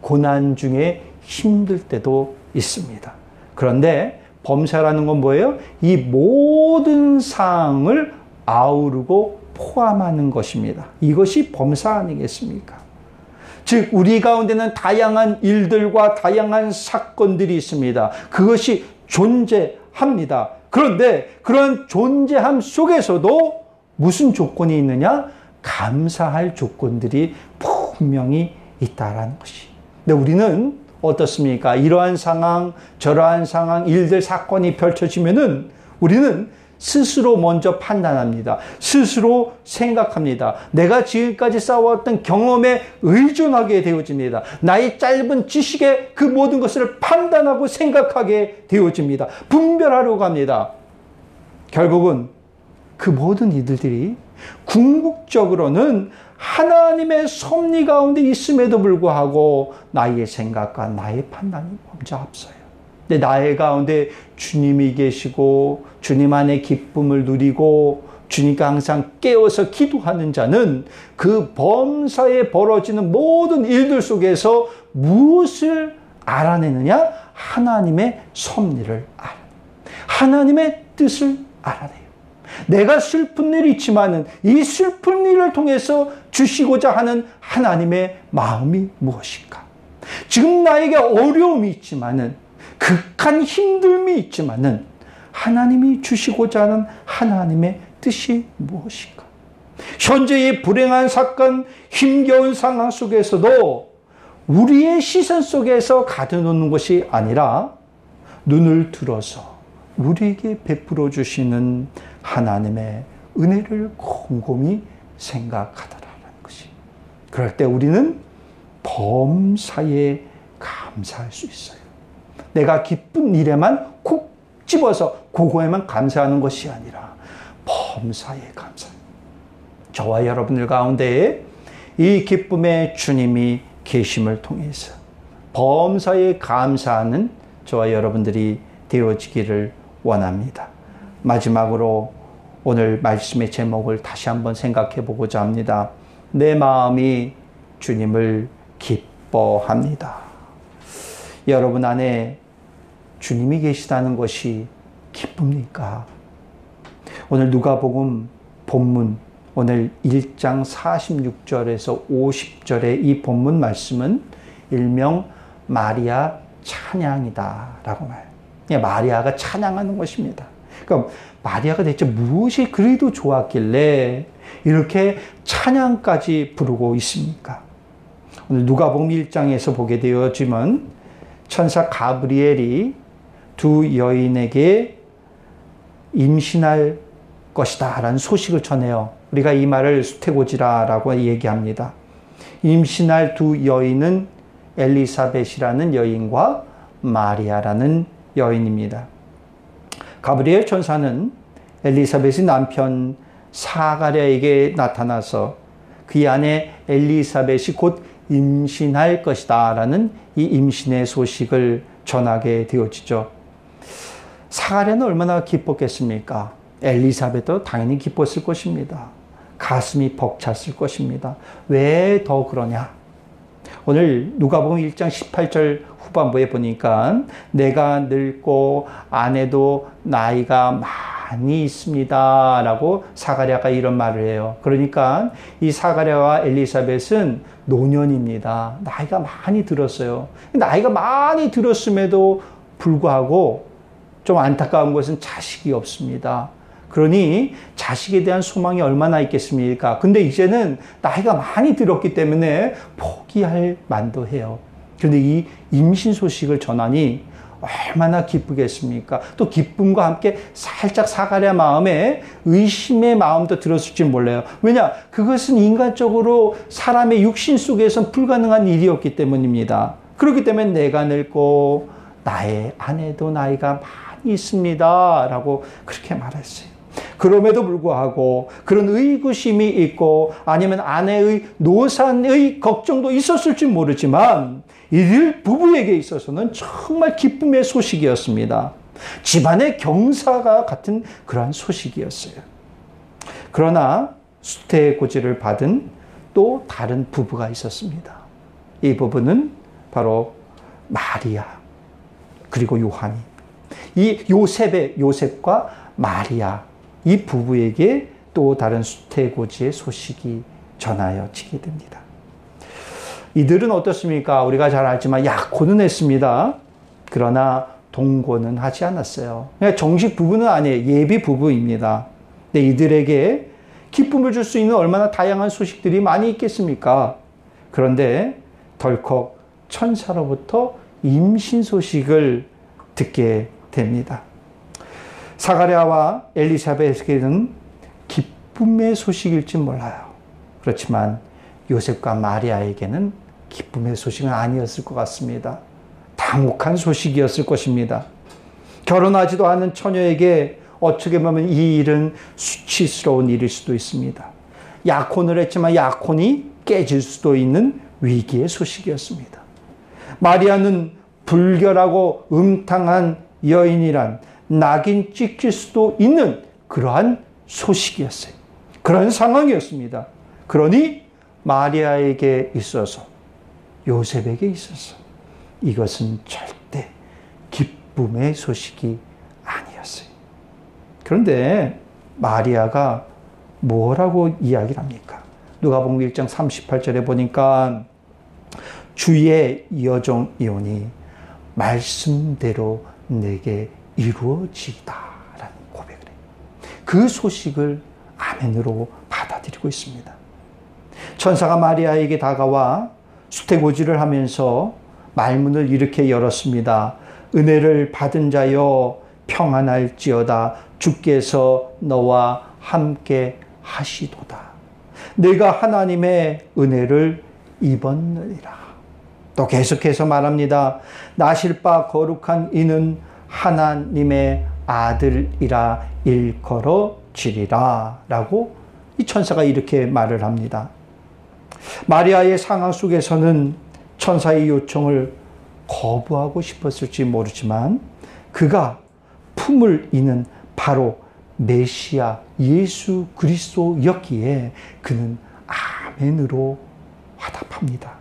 고난 중에 힘들 때도 있습니다. 그런데 범사라는 건 뭐예요? 이 모든 상황을 아우르고 포함하는 것입니다. 이것이 범사 아니겠습니까? 즉 우리 가운데는 다양한 일들과 다양한 사건들이 있습니다. 그것이 존재합니다. 그런데 그런 존재함 속에서도 무슨 조건이 있느냐? 감사할 조건들이 분명히 있다라는 것이. 근데 우리는 어떻습니까? 이러한 상황, 저러한 상황, 일들, 사건이 펼쳐지면은 우리는 스스로 먼저 판단합니다. 스스로 생각합니다. 내가 지금까지 쌓아왔던 경험에 의존하게 되어집니다. 나의 짧은 지식에 그 모든 것을 판단하고 생각하게 되어집니다. 분별하려고 합니다. 결국은 그 모든 이들이 궁극적으로는 하나님의 섭리 가운데 있음에도 불구하고 나의 생각과 나의 판단이 먼저 앞서요. 근데 나의 가운데 주님이 계시고 주님 안에 기쁨을 누리고 주님과 항상 깨어서 기도하는 자는 그 범사에 벌어지는 모든 일들 속에서 무엇을 알아내느냐? 하나님의 섭리를 알아. 하나님의 뜻을 알아내요. 내가 슬픈 일이 있지만은 이 슬픈 일을 통해서 주시고자 하는 하나님의 마음이 무엇인가? 지금 나에게 어려움이 있지만은 극한 힘듦이 있지만은 하나님이 주시고자 하는 하나님의 뜻이 무엇인가? 현재의 불행한 사건, 힘겨운 상황 속에서도 우리의 시선 속에서 가둬놓는 것이 아니라 눈을 들어서 우리에게 베풀어 주시는 하나님의 은혜를 곰곰이 생각하더라는 것이. 그럴 때 우리는 범사에 감사할 수 있어요. 내가 기쁜 일에만 콕 집어서 그거에만 감사하는 것이 아니라 범사에 감사. 저와 여러분들 가운데에 이 기쁨의 주님이 계심을 통해서 범사에 감사하는 저와 여러분들이 되어지기를 원합니다. 마지막으로 오늘 말씀의 제목을 다시 한번 생각해 보고자 합니다. 내 마음이 주님을 기뻐합니다. 여러분 안에 주님이 계시다는 것이 기쁩니까? 오늘 누가복음 본문, 오늘 1장 46절에서 50절의 이 본문 말씀은 일명 마리아 찬양이다 라고 말해요. 마리아가 찬양하는 것입니다. 그러니까 마리아가 대체 무엇이 그래도 좋았길래 이렇게 찬양까지 부르고 있습니까? 오늘 누가복음 1장에서 보게 되어지면 천사 가브리엘이 두 여인에게 임신할 것이다 라는 소식을 전해요. 우리가 이 말을 수태고지라라고 얘기합니다. 임신할 두 여인은 엘리사벳이라는 여인과 마리아라는 여인입니다. 가브리엘 천사는 엘리사벳의 남편 사가랴에게 나타나서 그 안에 엘리사벳이 곧 임신할 것이다 라는 이 임신의 소식을 전하게 되어지죠. 사가랴는 얼마나 기뻤겠습니까? 엘리사벳도 당연히 기뻤을 것입니다. 가슴이 벅찼을 것입니다. 왜 더 그러냐? 오늘 누가복음 1장 18절 후반부에 보니까 내가 늙고 아내도 나이가 많이 있습니다 라고 사가랴가 이런 말을 해요. 그러니까 이 사가랴와 엘리사벳은 노년입니다. 나이가 많이 들었어요. 나이가 많이 들었음에도 불구하고 좀 안타까운 것은 자식이 없습니다. 그러니 자식에 대한 소망이 얼마나 있겠습니까? 근데 이제는 나이가 많이 들었기 때문에 포기할 만도 해요. 그런데 이 임신 소식을 전하니 얼마나 기쁘겠습니까? 또 기쁨과 함께 살짝 사가랴 마음에 의심의 마음도 들었을지 몰라요. 왜냐? 그것은 인간적으로 사람의 육신 속에선 불가능한 일이었기 때문입니다. 그렇기 때문에 내가 늙고 나의 아내도 나이가 많이 있습니다 라고 그렇게 말했어요. 그럼에도 불구하고 그런 의구심이 있고 아니면 아내의 노산의 걱정도 있었을지 모르지만 이들 부부에게 있어서는 정말 기쁨의 소식이었습니다. 집안의 경사가 같은 그러한 소식이었어요. 그러나 수태고지를 받은 또 다른 부부가 있었습니다. 이 부부는 바로 마리아 그리고 요한이, 이 요셉과 마리아 이 부부에게 또 다른 수태고지의 소식이 전하여지게 됩니다. 이들은 어떻습니까? 우리가 잘 알지만 약혼은 했습니다. 그러나 동거는 하지 않았어요. 그냥 정식 부부는 아니에요. 예비 부부입니다. 근데 이들에게 기쁨을 줄 수 있는 얼마나 다양한 소식들이 많이 있겠습니까? 그런데 덜컥 천사로부터 임신 소식을 듣게 됩니다. 사가랴와 엘리사벳에게는 기쁨의 소식일지 몰라요. 그렇지만 요셉과 마리아에게는 기쁨의 소식은 아니었을 것 같습니다. 당혹한 소식이었을 것입니다. 결혼하지도 않은 처녀에게 어떻게 보면 이 일은 수치스러운 일일 수도 있습니다. 약혼을 했지만 약혼이 깨질 수도 있는 위기의 소식이었습니다. 마리아는 불결하고 음탕한 여인이란 낙인 찍힐 수도 있는 그러한 소식이었어요. 그런 상황이었습니다. 그러니 마리아에게 있어서 요셉에게 있어서 이것은 절대 기쁨의 소식이 아니었어요. 그런데 마리아가 뭐라고 이야기를 합니까? 누가복음 1장 38절에 보니까 주의 여종이오니 말씀대로 내게 이루어지다 라는 고백을 해요. 그 소식을 아멘으로 받아들이고 있습니다. 천사가 마리아에게 다가와 수태고지를 하면서 말문을 이렇게 열었습니다. 은혜를 받은 자여 평안할지어다. 주께서 너와 함께 하시도다. 내가 하나님의 은혜를 입었느니라. 또 계속해서 말합니다. 나실 바 거룩한 이는 하나님의 아들이라 일컬어지리라 라고 이 천사가 이렇게 말을 합니다. 마리아의 상황 속에서는 천사의 요청을 거부하고 싶었을지 모르지만 그가 품을 이는 바로 메시아 예수 그리스도였기에 그는 아멘으로 화답합니다.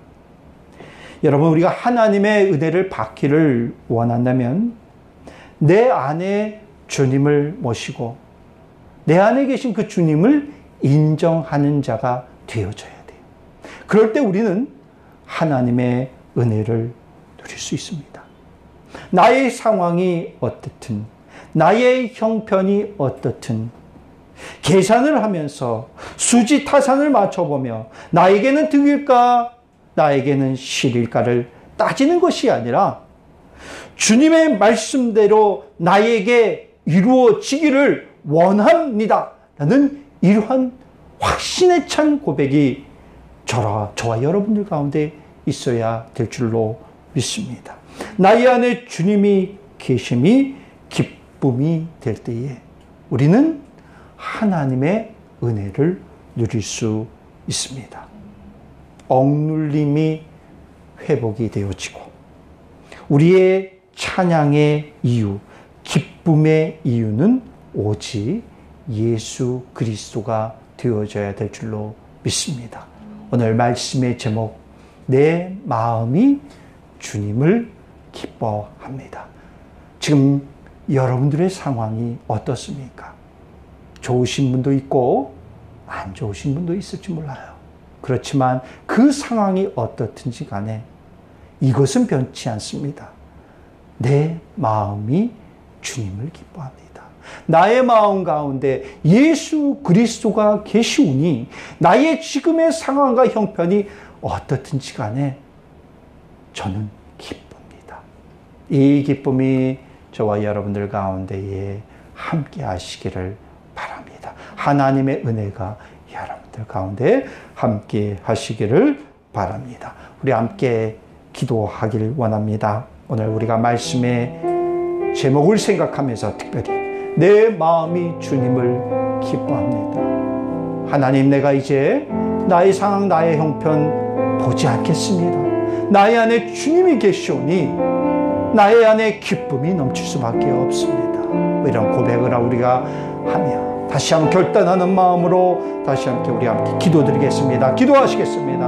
여러분, 우리가 하나님의 은혜를 받기를 원한다면 내 안에 주님을 모시고 내 안에 계신 그 주님을 인정하는 자가 되어져야 돼요. 그럴 때 우리는 하나님의 은혜를 누릴 수 있습니다. 나의 상황이 어떻든, 나의 형편이 어떻든 계산을 하면서 수지타산을 맞춰보며 나에게는 득일까 나에게는 실일까를 따지는 것이 아니라 주님의 말씀대로 나에게 이루어지기를 원합니다 라는 이러한 확신에 찬 고백이 저와 여러분들 가운데 있어야 될 줄로 믿습니다. 나의 안에 주님이 계심이 기쁨이 될 때에 우리는 하나님의 은혜를 누릴 수 있습니다. 억눌림이 회복이 되어지고 우리의 찬양의 이유, 기쁨의 이유는 오직 예수 그리스도가 되어져야 될 줄로 믿습니다. 오늘 말씀의 제목, 내 마음이 주님을 기뻐합니다. 지금 여러분들의 상황이 어떻습니까? 좋으신 분도 있고 안 좋으신 분도 있을지 몰라요. 그렇지만 그 상황이 어떻든지 간에 이것은 변치 않습니다. 내 마음이 주님을 기뻐합니다. 나의 마음 가운데 예수 그리스도가 계시오니 나의 지금의 상황과 형편이 어떻든지 간에 저는 기쁩니다. 이 기쁨이 저와 여러분들 가운데에 함께 하시기를 바랍니다. 하나님의 은혜가 여러분들 가운데 함께 하시기를 바랍니다. 우리 함께 기도하기를 원합니다. 오늘 우리가 말씀의 제목을 생각하면서 특별히 내 마음이 주님을 기뻐합니다. 하나님, 내가 이제 나의 상황, 나의 형편 보지 않겠습니다. 나의 안에 주님이 계시오니 나의 안에 기쁨이 넘칠 수밖에 없습니다. 이런 고백을 우리가 하며 다시 한번 결단하는 마음으로 다시 함께 우리 함께 기도드리겠습니다. 기도하시겠습니다.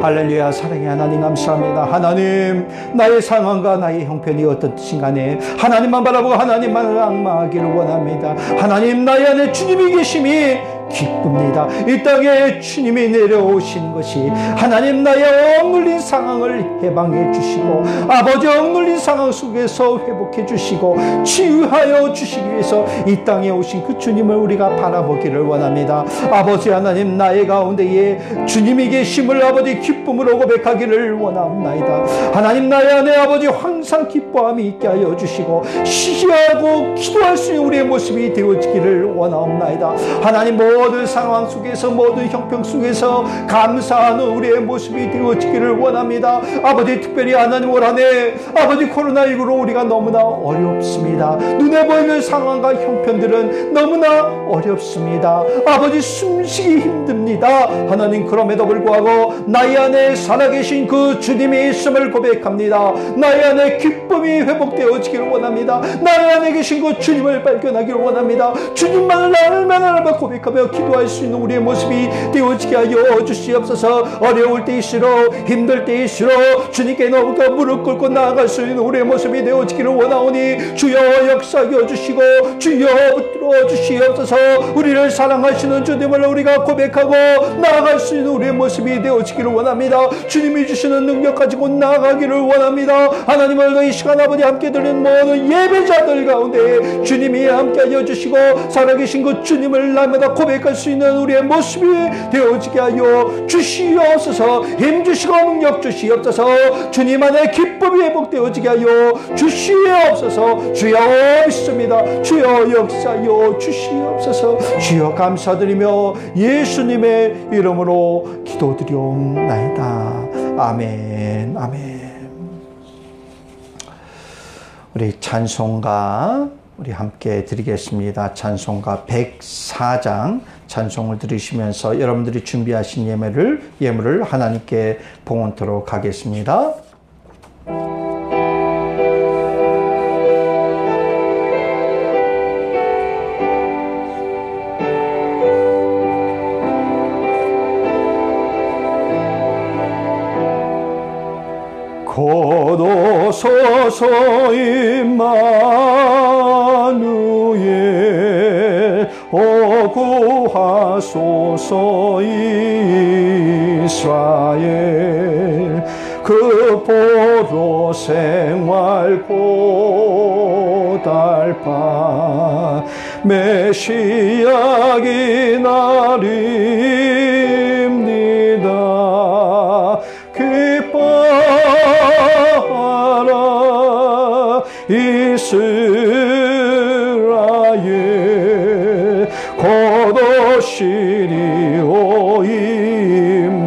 할렐루야. 사랑의 하나님 감사합니다. 하나님, 나의 상황과 나의 형편이 어떻든 간에 하나님만 바라보고 하나님만을 앙망하기를 원합니다. 하나님, 나의 안에 주님이 계심이 기쁩니다. 이 땅에 주님이 내려오신 것이 하나님 나의 억눌린 상황을 해방해 주시고 아버지 억눌린 상황 속에서 회복해 주시고 치유하여 주시기 위해서 이 땅에 오신 그 주님을 우리가 바라보기를 원합니다. 아버지 하나님, 나의 가운데에 주님이 계심을 아버지 기쁨으로 고백하기를 원합니다. 하나님, 나의 안에 아버지 항상 기뻐함이 있게 하여 주시고 시기하고 기도할 수 있는 우리의 모습이 되어지기를 원합니다. 하나님, 모든 상황 속에서 모든 형편 속에서 감사하는 우리의 모습이 되어지기를 원합니다. 아버지, 특별히 하나님 올 한해 아버지 코로나19로 우리가 너무나 어렵습니다. 눈에 보이는 상황과 형편들은 너무나 어렵습니다. 아버지, 숨쉬기 힘듭니다. 하나님, 그럼에도 불구하고 나의 안에 살아계신 그 주님이 있음을 고백합니다. 나의 안에 기쁨이 회복되어지기를 원합니다. 나의 안에 계신 그 주님을 발견하기를 원합니다. 주님만을 알면 고백하며 기도할 수 있는 우리의 모습이 되어지게 하여 주시옵소서. 어려울 때일수록 힘들 때일수록 주님께 너무나 무릎 꿇고 나아갈 수 있는 우리의 모습이 되어지기를 원하오니 주여 역사하여 주시고 주여 붙들어 주시옵소서. 우리를 사랑하시는 주님을 우리가 고백하고 나아갈 수 있는 우리의 모습이 되어지기를 원합니다. 주님이 주시는 능력 가지고 나아가기를 원합니다. 하나님, 오늘도 이 시간 아버지 함께 드리는 모든 예배자들 가운데 주님이 함께하여 주시고 살아계신 그 주님을 날마다 고백할 수 있는 우리의 모습이 되어지게 하여 주시옵소서. 힘주시고 능력 주시옵소서. 주님 안에 기쁨이 회복되어지게 하여 주시옵소서. 주여 믿습니다. 주여 역사하여 주시옵소서. 주여 감사드리며 예수님의 이름으로 기도드리옵나이다. 아멘. 아멘. 우리 찬송가 우리 함께 드리겠습니다. 찬송가 104장 찬송을 들으시면서 여러분들이 준비하신 예물을 하나님께 봉헌토록 하겠습니다. 구하소서 임마누엘 구하소서 이스라엘 그 보로 생활 고달파 메시아기 날입니다. 기뻐하라 이스라엘 곧 오시리오 임마누엘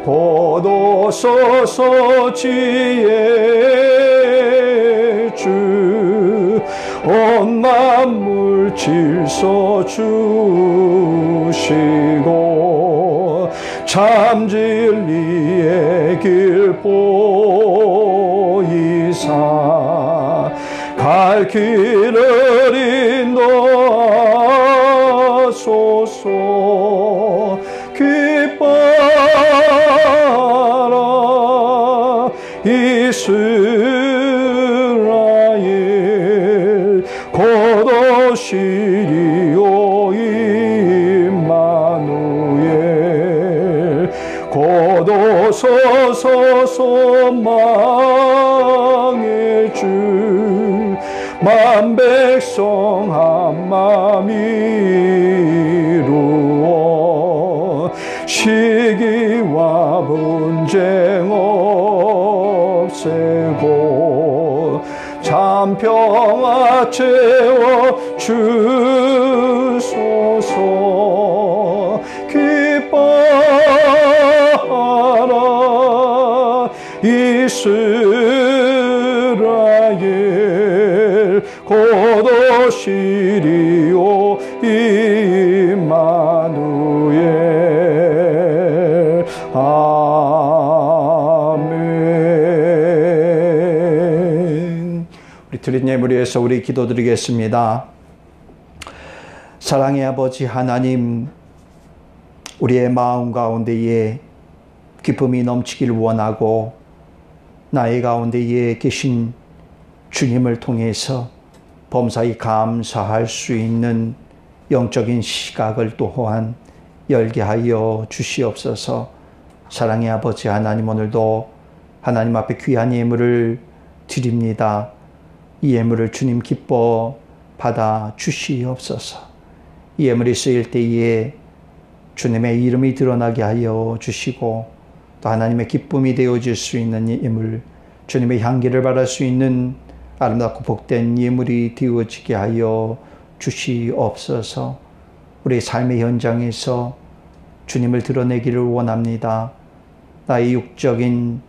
곧 오소서 지혜 주 온 만물 질서 주시고 참 진리의 길 보이사 갈 길을 인도하소서. 기뻐하라 이스라엘 곧 오시리오 임마누엘 곧 오소서 소망의 주 만백성 한마음 이루어 시기와 분쟁 없애고 참 평화 채워 주소서. 기뻐하라 이스라엘 곧 오시리오 임마누엘. 아멘. 우리 드린 예물 위해서 우리 기도드리겠습니다. 사랑의 아버지 하나님, 우리의 마음 가운데에 기쁨이 넘치길 원하고 나의 가운데에 계신 주님을 통해서 범사히 감사할 수 있는 영적인 시각을 또한 열게 하여 주시옵소서. 사랑의 아버지 하나님, 오늘도 하나님 앞에 귀한 예물을 드립니다. 이 예물을 주님 기뻐 받아 주시옵소서. 이 예물이 쓰일 때에 주님의 이름이 드러나게 하여 주시고 또 하나님의 기쁨이 되어질 수 있는 예물, 주님의 향기를 바랄 수 있는 아름답고 복된 예물이 되어지게 하여 주시옵소서. 우리 삶의 현장에서 주님을 드러내기를 원합니다. 나의 육적인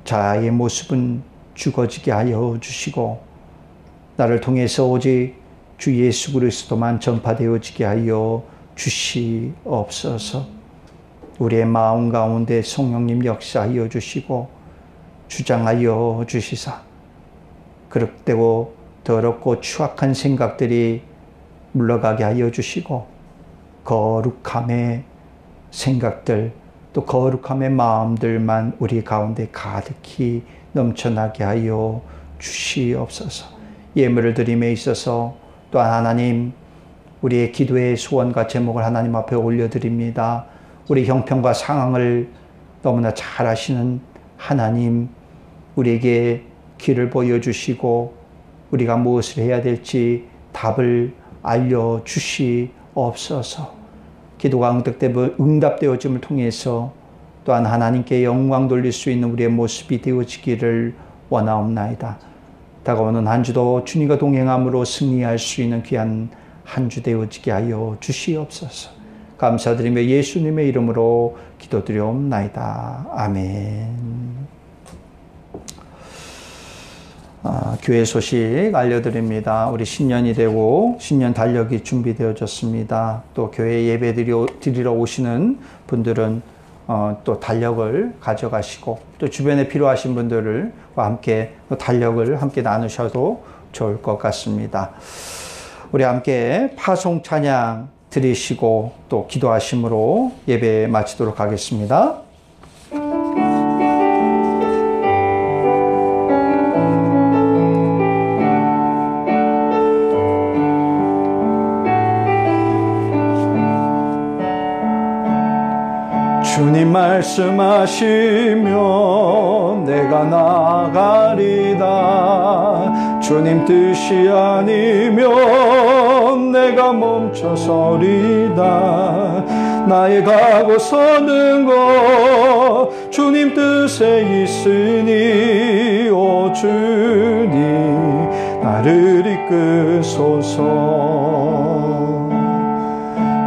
자아의 모습은 죽어지게 하여 주시고 나를 통해서 오직 주 예수 그리스도만 전파되어지게 하여 주시옵소서. 우리의 마음 가운데 성령님 역사하여 주시고 주장하여 주시사 그릇되고 더럽고 추악한 생각들이 물러가게 하여 주시고 거룩함의 생각들 또 거룩함의 마음들만 우리 가운데 가득히 넘쳐나게 하여 주시옵소서. 예물을 드림에 있어서 또한 하나님, 우리의 기도의 소원과 제목을 하나님 앞에 올려드립니다. 우리 형편과 상황을 너무나 잘 아시는 하나님, 우리에게 길을 보여주시고 우리가 무엇을 해야 될지 답을 알려주시옵소서. 기도가 응답되어짐을 통해서 또한 하나님께 영광 돌릴 수 있는 우리의 모습이 되어지기를 원하옵나이다. 다가오는 한 주도 주님과 동행함으로 승리할 수 있는 귀한 한 주 되어지게 하여 주시옵소서. 감사드리며 예수님의 이름으로 기도드리옵나이다. 아멘. 교회 소식 알려드립니다. 우리 신년이 되고 신년 달력이 준비되어졌습니다. 또 교회 예배 드리러 오시는 분들은 또 달력을 가져가시고 또 주변에 필요하신 분들과 함께 달력을 함께 나누셔도 좋을 것 같습니다. 우리 함께 파송 찬양 드리시고 또 기도하심으로 예배 마치도록 하겠습니다. 말씀하시면 내가 나가리다. 주님 뜻이 아니면 내가 멈춰서리다. 나의 가고 서는 것 주님 뜻에 있으니 오 주님 나를 이끄소서.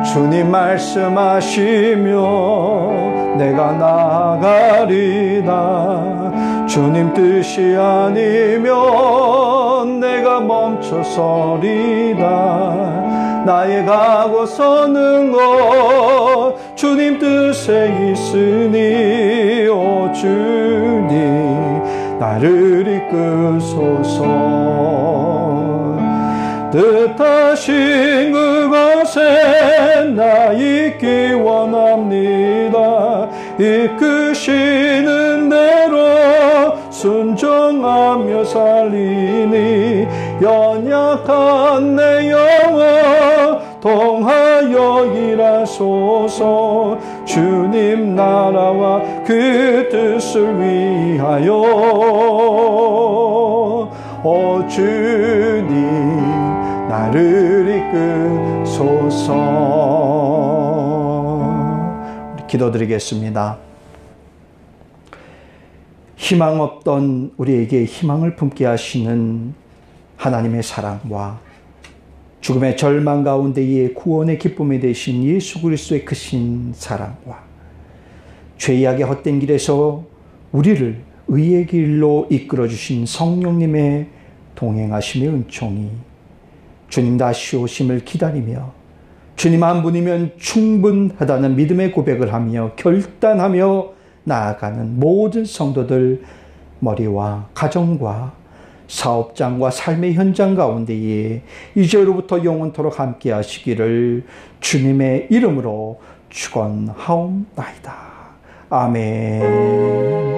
주님 말씀하시면 내가 나가리다. 주님 뜻이 아니면 내가 멈춰서리다. 나의 가고 서는 것 주님 뜻에 있으니 오 주님 나를 이끄소서. 뜻하신 그곳에 나 있기 원합니다. 이끄시는 대로 순종하며 살리니 연약한 내 영혼 통하여 일하소서. 주님 나라와 그 뜻을 위하여 오 주님 나를 이끄소서. 우리 기도드리겠습니다. 희망 없던 우리에게 희망을 품게 하시는 하나님의 사랑과 죽음의 절망 가운데의 구원의 기쁨이 되신 예수 그리스도의 크신 사랑과 죄악의 헛된 길에서 우리를 의의 길로 이끌어 주신 성령님의 동행하심의 은총이 주님 다시 오심을 기다리며 주님 한 분이면 충분하다는 믿음의 고백을 하며 결단하며 나아가는 모든 성도들 머리와 가정과 사업장과 삶의 현장 가운데에 이제로부터 영원토록 함께 하시기를 주님의 이름으로 축원하옵나이다. 아멘.